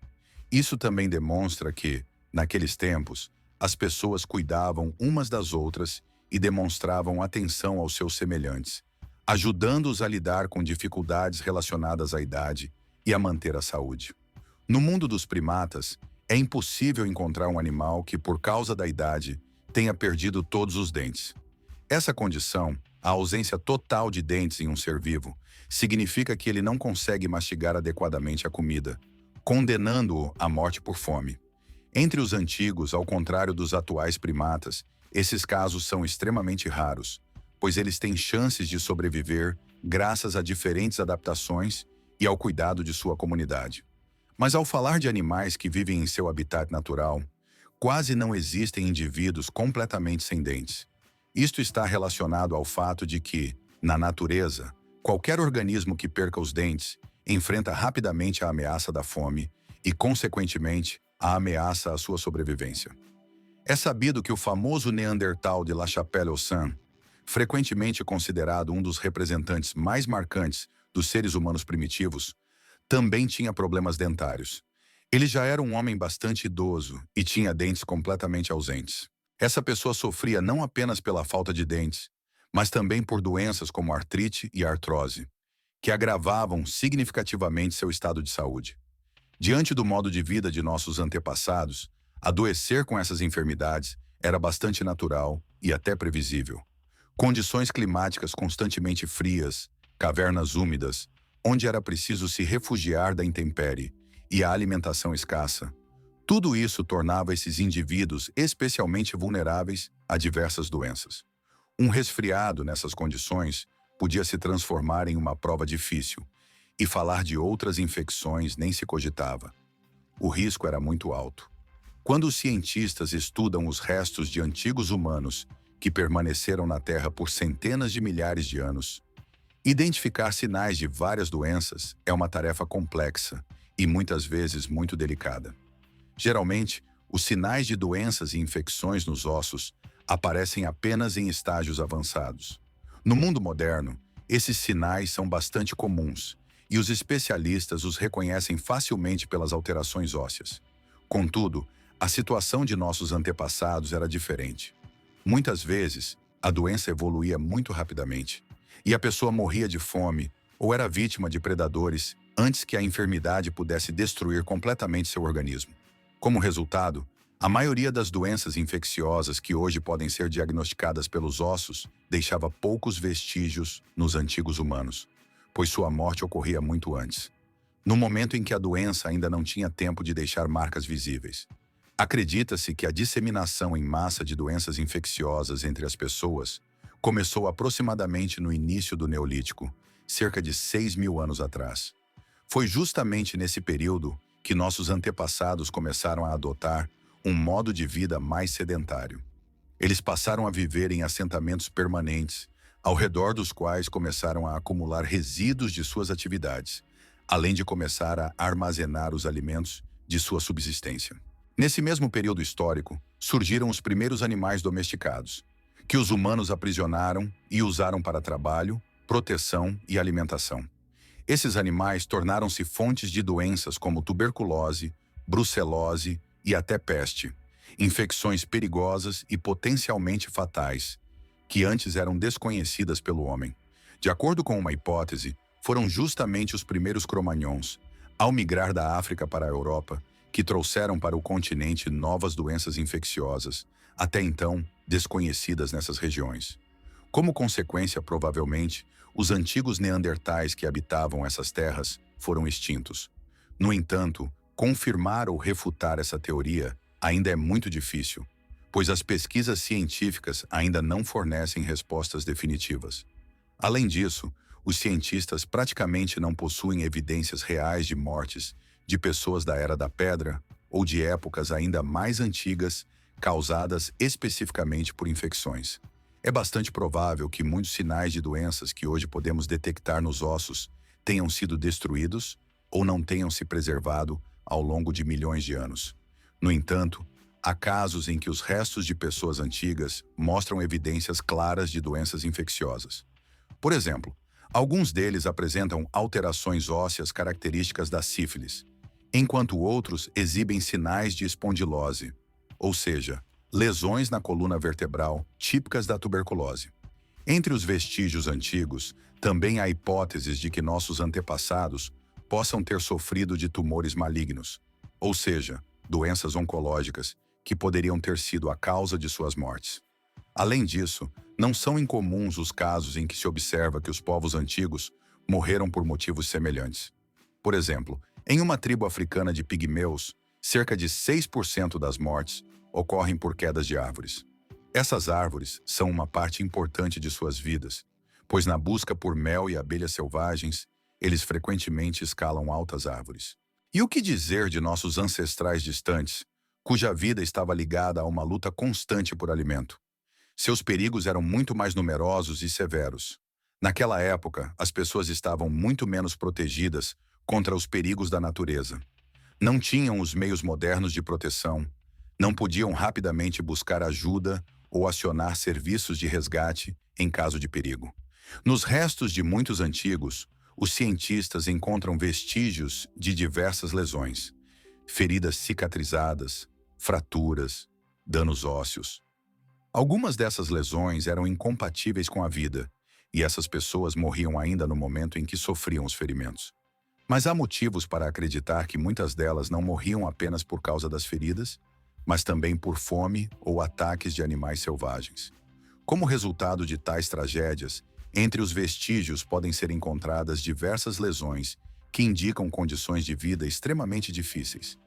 Isso também demonstra que, naqueles tempos, as pessoas cuidavam umas das outras e demonstravam atenção aos seus semelhantes, ajudando-os a lidar com dificuldades relacionadas à idade e a manter a saúde. No mundo dos primatas, é impossível encontrar um animal que, por causa da idade, tenha perdido todos os dentes. Essa condição, a ausência total de dentes em um ser vivo, significa que ele não consegue mastigar adequadamente a comida, condenando-o à morte por fome. Entre os antigos, ao contrário dos atuais primatas, esses casos são extremamente raros, pois eles têm chances de sobreviver graças a diferentes adaptações e ao cuidado de sua comunidade. Mas ao falar de animais que vivem em seu habitat natural, quase não existem indivíduos completamente sem dentes. Isto está relacionado ao fato de que, na natureza, qualquer organismo que perca os dentes enfrenta rapidamente a ameaça da fome e, consequentemente, a ameaça à sua sobrevivência. É sabido que o famoso Neandertal de La Chapelle-aux-Saints, frequentemente considerado um dos representantes mais marcantes dos seres humanos primitivos, também tinha problemas dentários. Ele já era um homem bastante idoso e tinha dentes completamente ausentes. Essa pessoa sofria não apenas pela falta de dentes, mas também por doenças como artrite e artrose, que agravavam significativamente seu estado de saúde. Diante do modo de vida de nossos antepassados, adoecer com essas enfermidades era bastante natural e até previsível. Condições climáticas constantemente frias, cavernas úmidas, onde era preciso se refugiar da intempérie, e a alimentação escassa. Tudo isso tornava esses indivíduos especialmente vulneráveis a diversas doenças. Um resfriado nessas condições podia se transformar em uma prova difícil, e falar de outras infecções nem se cogitava. O risco era muito alto. Quando os cientistas estudam os restos de antigos humanos que permaneceram na Terra por centenas de milhares de anos, identificar sinais de várias doenças é uma tarefa complexa e muitas vezes muito delicada. Geralmente, os sinais de doenças e infecções nos ossos aparecem apenas em estágios avançados. No mundo moderno, esses sinais são bastante comuns e os especialistas os reconhecem facilmente pelas alterações ósseas. Contudo, a situação de nossos antepassados era diferente. Muitas vezes, a doença evoluía muito rapidamente e a pessoa morria de fome ou era vítima de predadores antes que a enfermidade pudesse destruir completamente seu organismo. Como resultado, a maioria das doenças infecciosas que hoje podem ser diagnosticadas pelos ossos deixava poucos vestígios nos antigos humanos, pois sua morte ocorria muito antes, no momento em que a doença ainda não tinha tempo de deixar marcas visíveis. Acredita-se que a disseminação em massa de doenças infecciosas entre as pessoas começou aproximadamente no início do Neolítico, cerca de 6.000 anos atrás. Foi justamente nesse período que nossos antepassados começaram a adotar um modo de vida mais sedentário. Eles passaram a viver em assentamentos permanentes, ao redor dos quais começaram a acumular resíduos de suas atividades, além de começar a armazenar os alimentos de sua subsistência. Nesse mesmo período histórico, surgiram os primeiros animais domesticados, que os humanos aprisionaram e usaram para trabalho, proteção e alimentação. Esses animais tornaram-se fontes de doenças como tuberculose, brucelose e até peste, infecções perigosas e potencialmente fatais, que antes eram desconhecidas pelo homem. De acordo com uma hipótese, foram justamente os primeiros cromagnons, ao migrar da África para a Europa, que trouxeram para o continente novas doenças infecciosas, até então desconhecidas nessas regiões. Como consequência, provavelmente, os antigos neandertais que habitavam essas terras foram extintos. No entanto, confirmar ou refutar essa teoria ainda é muito difícil, pois as pesquisas científicas ainda não fornecem respostas definitivas. Além disso, os cientistas praticamente não possuem evidências reais de mortes de pessoas da Era da Pedra ou de épocas ainda mais antigas causadas especificamente por infecções. É bastante provável que muitos sinais de doenças que hoje podemos detectar nos ossos tenham sido destruídos ou não tenham se preservado ao longo de milhões de anos. No entanto, há casos em que os restos de pessoas antigas mostram evidências claras de doenças infecciosas. Por exemplo, alguns deles apresentam alterações ósseas características da sífilis, enquanto outros exibem sinais de espondilose, ou seja, lesões na coluna vertebral típicas da tuberculose. Entre os vestígios antigos, também há hipóteses de que nossos antepassados possam ter sofrido de tumores malignos, ou seja, doenças oncológicas, que poderiam ter sido a causa de suas mortes. Além disso, não são incomuns os casos em que se observa que os povos antigos morreram por motivos semelhantes. Por exemplo, em uma tribo africana de pigmeus, cerca de 6% das mortes ocorrem por quedas de árvores. Essas árvores são uma parte importante de suas vidas, pois na busca por mel e abelhas selvagens, eles frequentemente escalam altas árvores. E o que dizer de nossos ancestrais distantes, cuja vida estava ligada a uma luta constante por alimento? Seus perigos eram muito mais numerosos e severos. Naquela época, as pessoas estavam muito menos protegidas contra os perigos da natureza. Não tinham os meios modernos de proteção, não podiam rapidamente buscar ajuda ou acionar serviços de resgate em caso de perigo. Nos restos de muitos antigos, os cientistas encontram vestígios de diversas lesões, feridas cicatrizadas, fraturas, danos ósseos. Algumas dessas lesões eram incompatíveis com a vida, e essas pessoas morriam ainda no momento em que sofriam os ferimentos. Mas há motivos para acreditar que muitas delas não morriam apenas por causa das feridas, mas também por fome ou ataques de animais selvagens. Como resultado de tais tragédias, entre os vestígios podem ser encontradas diversas lesões que indicam condições de vida extremamente difíceis.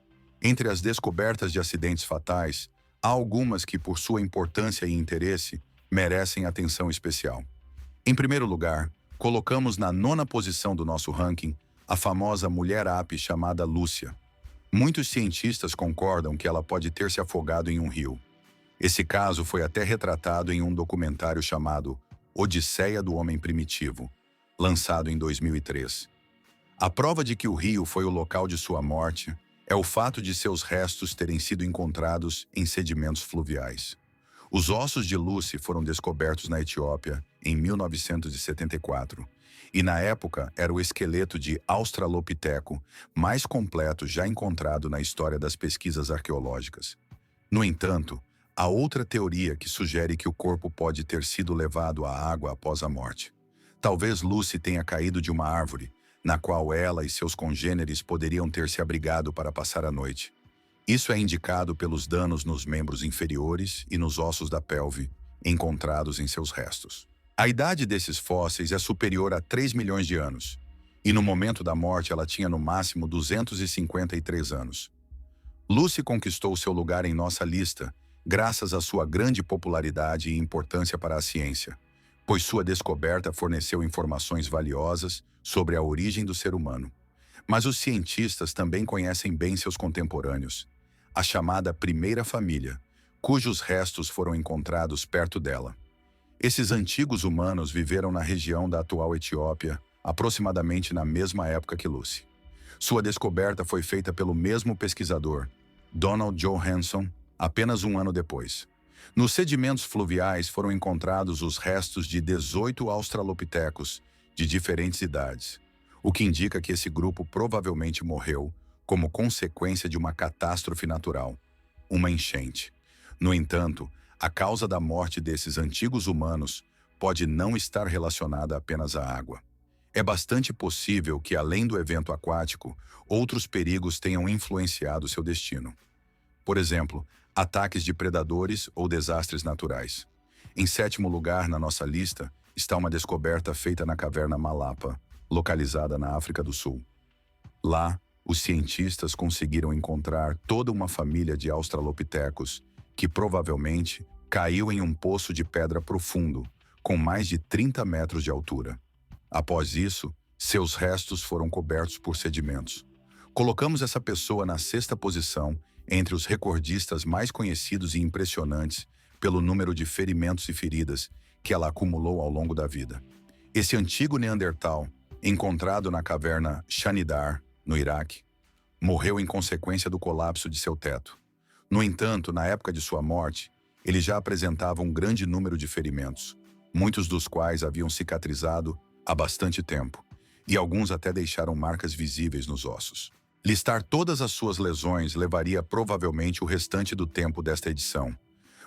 Entre as descobertas de acidentes fatais, há algumas que, por sua importância e interesse, merecem atenção especial. Em primeiro lugar, colocamos na 9ª posição do nosso ranking a famosa mulher-ape chamada Lúcia. Muitos cientistas concordam que ela pode ter se afogado em um rio. Esse caso foi até retratado em um documentário chamado Odisseia do Homem Primitivo, lançado em 2003. A prova de que o rio foi o local de sua morte é o fato de seus restos terem sido encontrados em sedimentos fluviais. Os ossos de Lucy foram descobertos na Etiópia em 1974, e na época era o esqueleto de Australopiteco mais completo já encontrado na história das pesquisas arqueológicas. No entanto, há outra teoria que sugere que o corpo pode ter sido levado à água após a morte. Talvez Lucy tenha caído de uma árvore, na qual ela e seus congêneres poderiam ter se abrigado para passar a noite. Isso é indicado pelos danos nos membros inferiores e nos ossos da pelve, encontrados em seus restos. A idade desses fósseis é superior a 3 milhões de anos, e no momento da morte ela tinha no máximo 253 anos. Lucy conquistou seu lugar em nossa lista graças à sua grande popularidade e importância para a ciência, pois sua descoberta forneceu informações valiosas sobre a origem do ser humano. Mas os cientistas também conhecem bem seus contemporâneos, a chamada primeira família, cujos restos foram encontrados perto dela. Esses antigos humanos viveram na região da atual Etiópia, aproximadamente na mesma época que Lucy. Sua descoberta foi feita pelo mesmo pesquisador, Donald Johanson, apenas um ano depois. Nos sedimentos fluviais foram encontrados os restos de 18 australopitecos de diferentes idades, o que indica que esse grupo provavelmente morreu como consequência de uma catástrofe natural, uma enchente. No entanto, a causa da morte desses antigos humanos pode não estar relacionada apenas à água. É bastante possível que, além do evento aquático, outros perigos tenham influenciado seu destino. Por exemplo, ataques de predadores ou desastres naturais. Em 7º lugar na nossa lista está uma descoberta feita na caverna Malapa, localizada na África do Sul. Lá, os cientistas conseguiram encontrar toda uma família de australopitecos que provavelmente caiu em um poço de pedra profundo, com mais de 30 metros de altura. Após isso, seus restos foram cobertos por sedimentos. Colocamos essa pessoa na 6ª posição entre os recordistas mais conhecidos e impressionantes pelo número de ferimentos e feridas que ela acumulou ao longo da vida. Esse antigo Neandertal, encontrado na caverna Shanidar, no Iraque, morreu em consequência do colapso de seu teto. No entanto, na época de sua morte, ele já apresentava um grande número de ferimentos, muitos dos quais haviam cicatrizado há bastante tempo, e alguns até deixaram marcas visíveis nos ossos. Listar todas as suas lesões levaria provavelmente o restante do tempo desta edição,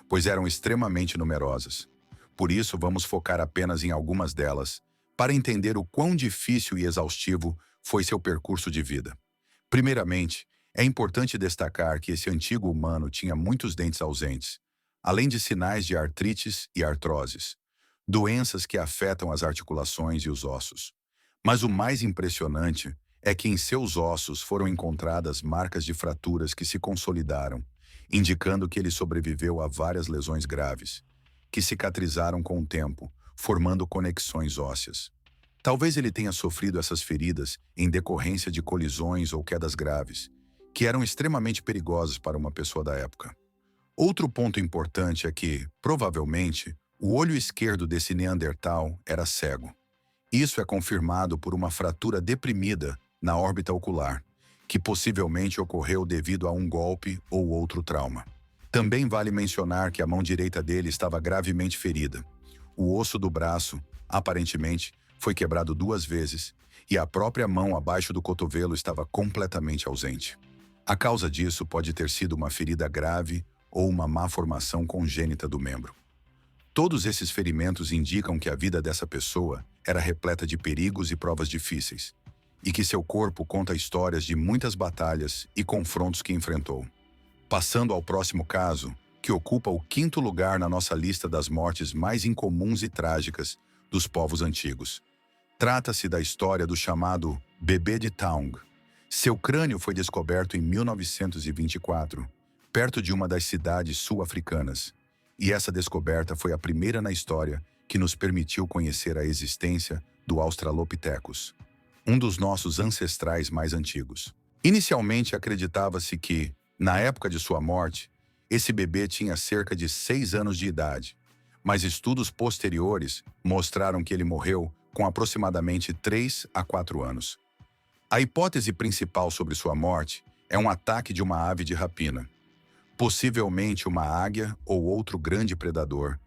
pois eram extremamente numerosas. Por isso, vamos focar apenas em algumas delas, para entender o quão difícil e exaustivo foi seu percurso de vida. Primeiramente, é importante destacar que esse antigo humano tinha muitos dentes ausentes, além de sinais de artrites e artroses, doenças que afetam as articulações e os ossos. Mas o mais impressionante é que em seus ossos foram encontradas marcas de fraturas que se consolidaram, indicando que ele sobreviveu a várias lesões graves, que cicatrizaram com o tempo, formando conexões ósseas. Talvez ele tenha sofrido essas feridas em decorrência de colisões ou quedas graves, que eram extremamente perigosas para uma pessoa da época. Outro ponto importante é que, provavelmente, o olho esquerdo desse Neandertal era cego. Isso é confirmado por uma fratura deprimida na órbita ocular, que possivelmente ocorreu devido a um golpe ou outro trauma. Também vale mencionar que a mão direita dele estava gravemente ferida. O osso do braço, aparentemente, foi quebrado 2 vezes e a própria mão abaixo do cotovelo estava completamente ausente. A causa disso pode ter sido uma ferida grave ou uma má formação congênita do membro. Todos esses ferimentos indicam que a vida dessa pessoa era repleta de perigos e provas difíceis, e que seu corpo conta histórias de muitas batalhas e confrontos que enfrentou. Passando ao próximo caso, que ocupa o 5º lugar na nossa lista das mortes mais incomuns e trágicas dos povos antigos. Trata-se da história do chamado bebê de Taung. Seu crânio foi descoberto em 1924, perto de uma das cidades sul-africanas. E essa descoberta foi a primeira na história que nos permitiu conhecer a existência do Australopithecus, um dos nossos ancestrais mais antigos. Inicialmente acreditava-se que, na época de sua morte, esse bebê tinha cerca de 6 anos de idade, mas estudos posteriores mostraram que ele morreu com aproximadamente 3 a 4 anos. A hipótese principal sobre sua morte é um ataque de uma ave de rapina, possivelmente uma águia ou outro grande predador,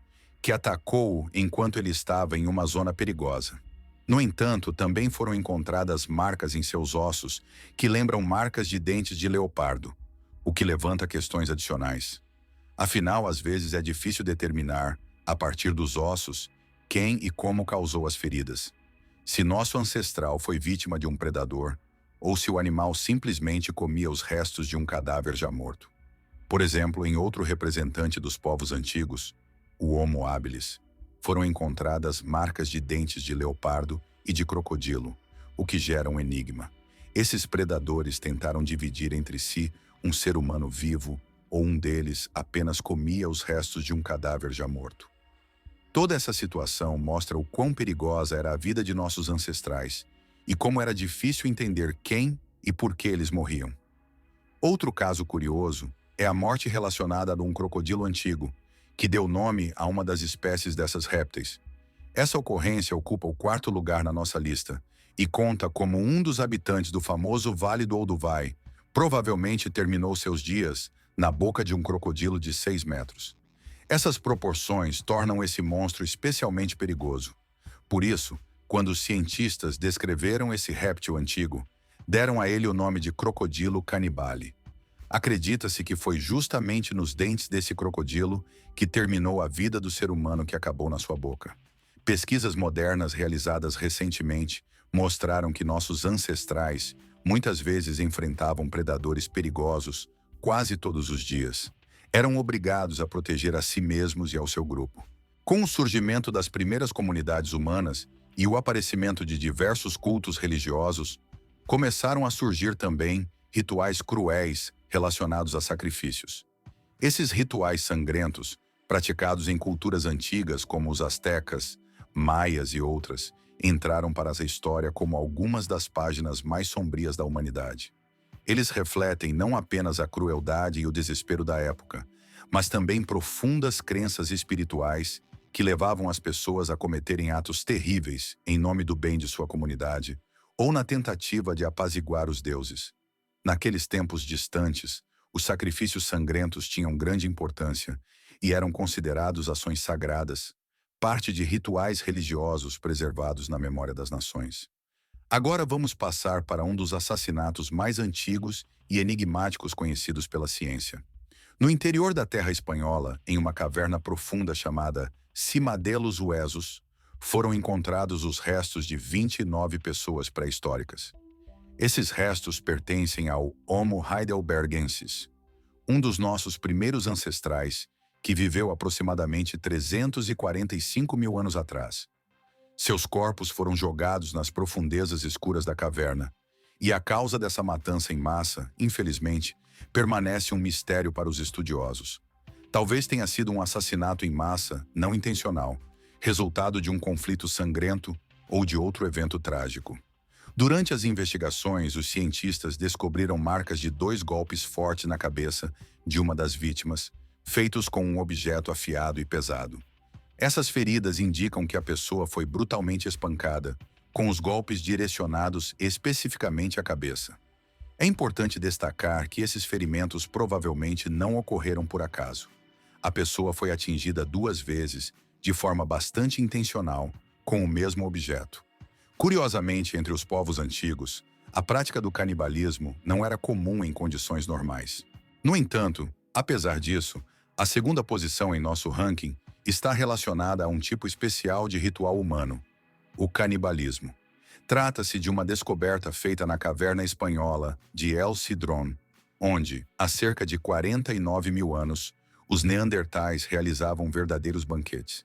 que atacou-o enquanto ele estava em uma zona perigosa. No entanto, também foram encontradas marcas em seus ossos que lembram marcas de dentes de leopardo, o que levanta questões adicionais. Afinal, às vezes é difícil determinar, a partir dos ossos, quem e como causou as feridas. Se nosso ancestral foi vítima de um predador, ou se o animal simplesmente comia os restos de um cadáver já morto. Por exemplo, em outro representante dos povos antigos, o Homo habilis, foram encontradas marcas de dentes de leopardo e de crocodilo, o que gera um enigma. Esses predadores tentaram dividir entre si um ser humano vivo, ou um deles apenas comia os restos de um cadáver já morto. Toda essa situação mostra o quão perigosa era a vida de nossos ancestrais e como era difícil entender quem e por que eles morriam. Outro caso curioso é a morte relacionada a um crocodilo antigo, que deu nome a uma das espécies dessas répteis. Essa ocorrência ocupa o 4º lugar na nossa lista e conta como um dos habitantes do famoso Vale do Olduvai provavelmente terminou seus dias na boca de um crocodilo de 6 metros. Essas proporções tornam esse monstro especialmente perigoso. Por isso, quando os cientistas descreveram esse réptil antigo, deram a ele o nome de crocodilo canibale. Acredita-se que foi justamente nos dentes desse crocodilo que terminou a vida do ser humano que acabou na sua boca. Pesquisas modernas realizadas recentemente mostraram que nossos ancestrais muitas vezes enfrentavam predadores perigosos quase todos os dias. Eram obrigados a proteger a si mesmos e ao seu grupo. Com o surgimento das primeiras comunidades humanas e o aparecimento de diversos cultos religiosos, começaram a surgir também rituais cruéis relacionados a sacrifícios. Esses rituais sangrentos, praticados em culturas antigas como os astecas, maias e outras, entraram para a história como algumas das páginas mais sombrias da humanidade. Eles refletem não apenas a crueldade e o desespero da época, mas também profundas crenças espirituais que levavam as pessoas a cometerem atos terríveis em nome do bem de sua comunidade ou na tentativa de apaziguar os deuses. Naqueles tempos distantes, os sacrifícios sangrentos tinham grande importância e eram considerados ações sagradas, parte de rituais religiosos preservados na memória das nações. Agora vamos passar para um dos assassinatos mais antigos e enigmáticos conhecidos pela ciência. No interior da terra espanhola, em uma caverna profunda chamada Cima de los Huesos, foram encontrados os restos de 29 pessoas pré-históricas. Esses restos pertencem ao Homo heidelbergensis, um dos nossos primeiros ancestrais, que viveu aproximadamente 345 mil anos atrás. Seus corpos foram jogados nas profundezas escuras da caverna, e a causa dessa matança em massa, infelizmente, permanece um mistério para os estudiosos. Talvez tenha sido um assassinato em massa não intencional, resultado de um conflito sangrento ou de outro evento trágico. Durante as investigações, os cientistas descobriram marcas de 2 golpes fortes na cabeça de uma das vítimas, feitos com um objeto afiado e pesado. Essas feridas indicam que a pessoa foi brutalmente espancada, com os golpes direcionados especificamente à cabeça. É importante destacar que esses ferimentos provavelmente não ocorreram por acaso. A pessoa foi atingida 2 vezes, de forma bastante intencional, com o mesmo objeto. Curiosamente, entre os povos antigos, a prática do canibalismo não era comum em condições normais. No entanto, apesar disso, a segunda posição em nosso ranking está relacionada a um tipo especial de ritual humano, o canibalismo. Trata-se de uma descoberta feita na caverna espanhola de El Cidrón, onde, há cerca de 49 mil anos, os neandertais realizavam verdadeiros banquetes.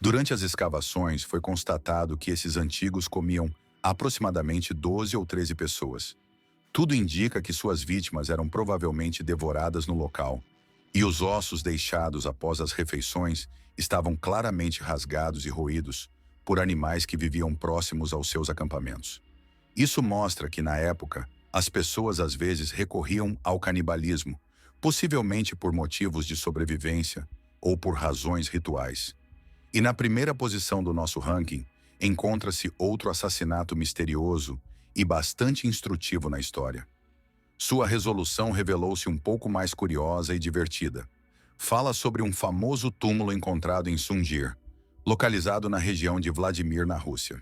Durante as escavações, foi constatado que esses antigos comiam aproximadamente 12 ou 13 pessoas. Tudo indica que suas vítimas eram provavelmente devoradas no local, e os ossos deixados após as refeições estavam claramente rasgados e roídos por animais que viviam próximos aos seus acampamentos. Isso mostra que, na época, as pessoas às vezes recorriam ao canibalismo, possivelmente por motivos de sobrevivência ou por razões rituais. E na primeira posição do nosso ranking, encontra-se outro assassinato misterioso e bastante instrutivo na história. Sua resolução revelou-se um pouco mais curiosa e divertida. Fala sobre um famoso túmulo encontrado em Sungir, localizado na região de Vladimir, na Rússia.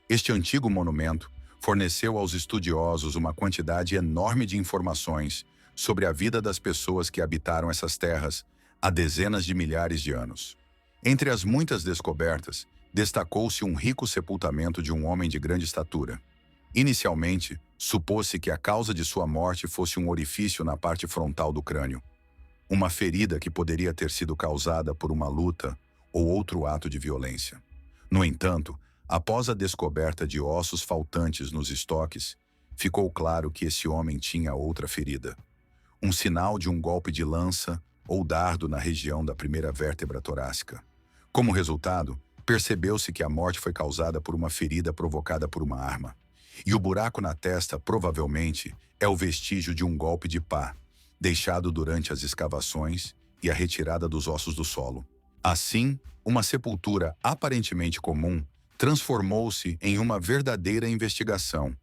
Este antigo monumento forneceu aos estudiosos uma quantidade enorme de informações sobre a vida das pessoas que habitaram essas terras há dezenas de milhares de anos. Entre as muitas descobertas, destacou-se um rico sepultamento de um homem de grande estatura. Inicialmente, supôs-se que a causa de sua morte fosse um orifício na parte frontal do crânio, uma ferida que poderia ter sido causada por uma luta ou outro ato de violência. No entanto, após a descoberta de ossos faltantes nos estoques, ficou claro que esse homem tinha outra ferida, um sinal de um golpe de lança ou dardo na região da primeira vértebra torácica. Como resultado, percebeu-se que a morte foi causada por uma ferida provocada por uma arma. E o buraco na testa, provavelmente, é o vestígio de um golpe de pá, deixado durante as escavações e a retirada dos ossos do solo. Assim, uma sepultura aparentemente comum transformou-se em uma verdadeira investigação,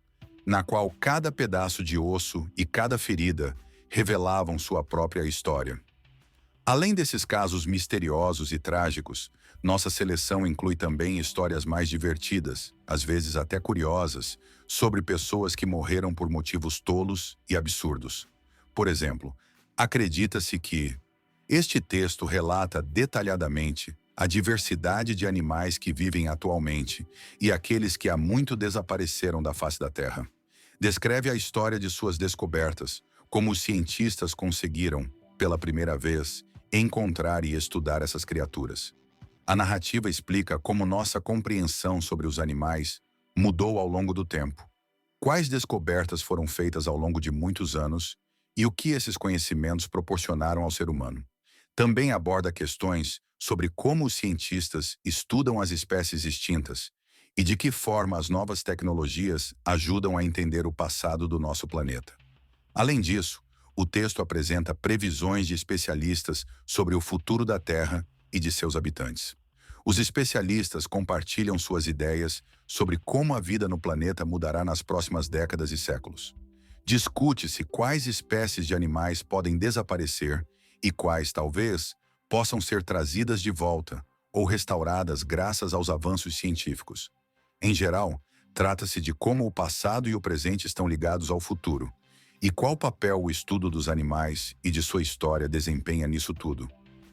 na qual cada pedaço de osso e cada ferida revelavam sua própria história. Além desses casos misteriosos e trágicos, nossa seleção inclui também histórias mais divertidas, às vezes até curiosas, sobre pessoas que morreram por motivos tolos e absurdos. Por exemplo, acredita-se que este texto relata detalhadamente a diversidade de animais que vivem atualmente e aqueles que há muito desapareceram da face da Terra. Descreve a história de suas descobertas, como os cientistas conseguiram, pela primeira vez, encontrar e estudar essas criaturas. A narrativa explica como nossa compreensão sobre os animais mudou ao longo do tempo, quais descobertas foram feitas ao longo de muitos anos e o que esses conhecimentos proporcionaram ao ser humano. Também aborda questões sobre como os cientistas estudam as espécies extintas e de que forma as novas tecnologias ajudam a entender o passado do nosso planeta. Além disso, o texto apresenta previsões de especialistas sobre o futuro da Terra e de seus habitantes. Os especialistas compartilham suas ideias sobre como a vida no planeta mudará nas próximas décadas e séculos. Discute-se quais espécies de animais podem desaparecer e quais, talvez, possam ser trazidas de volta ou restauradas graças aos avanços científicos. Em geral, trata-se de como o passado e o presente estão ligados ao futuro, e qual papel o estudo dos animais e de sua história desempenha nisso tudo.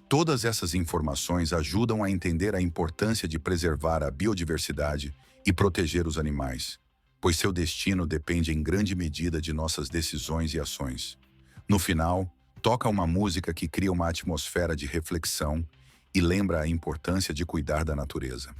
Todas essas informações ajudam a entender a importância de preservar a biodiversidade e proteger os animais, pois seu destino depende em grande medida de nossas decisões e ações. No final, toca uma música que cria uma atmosfera de reflexão e lembra a importância de cuidar da natureza.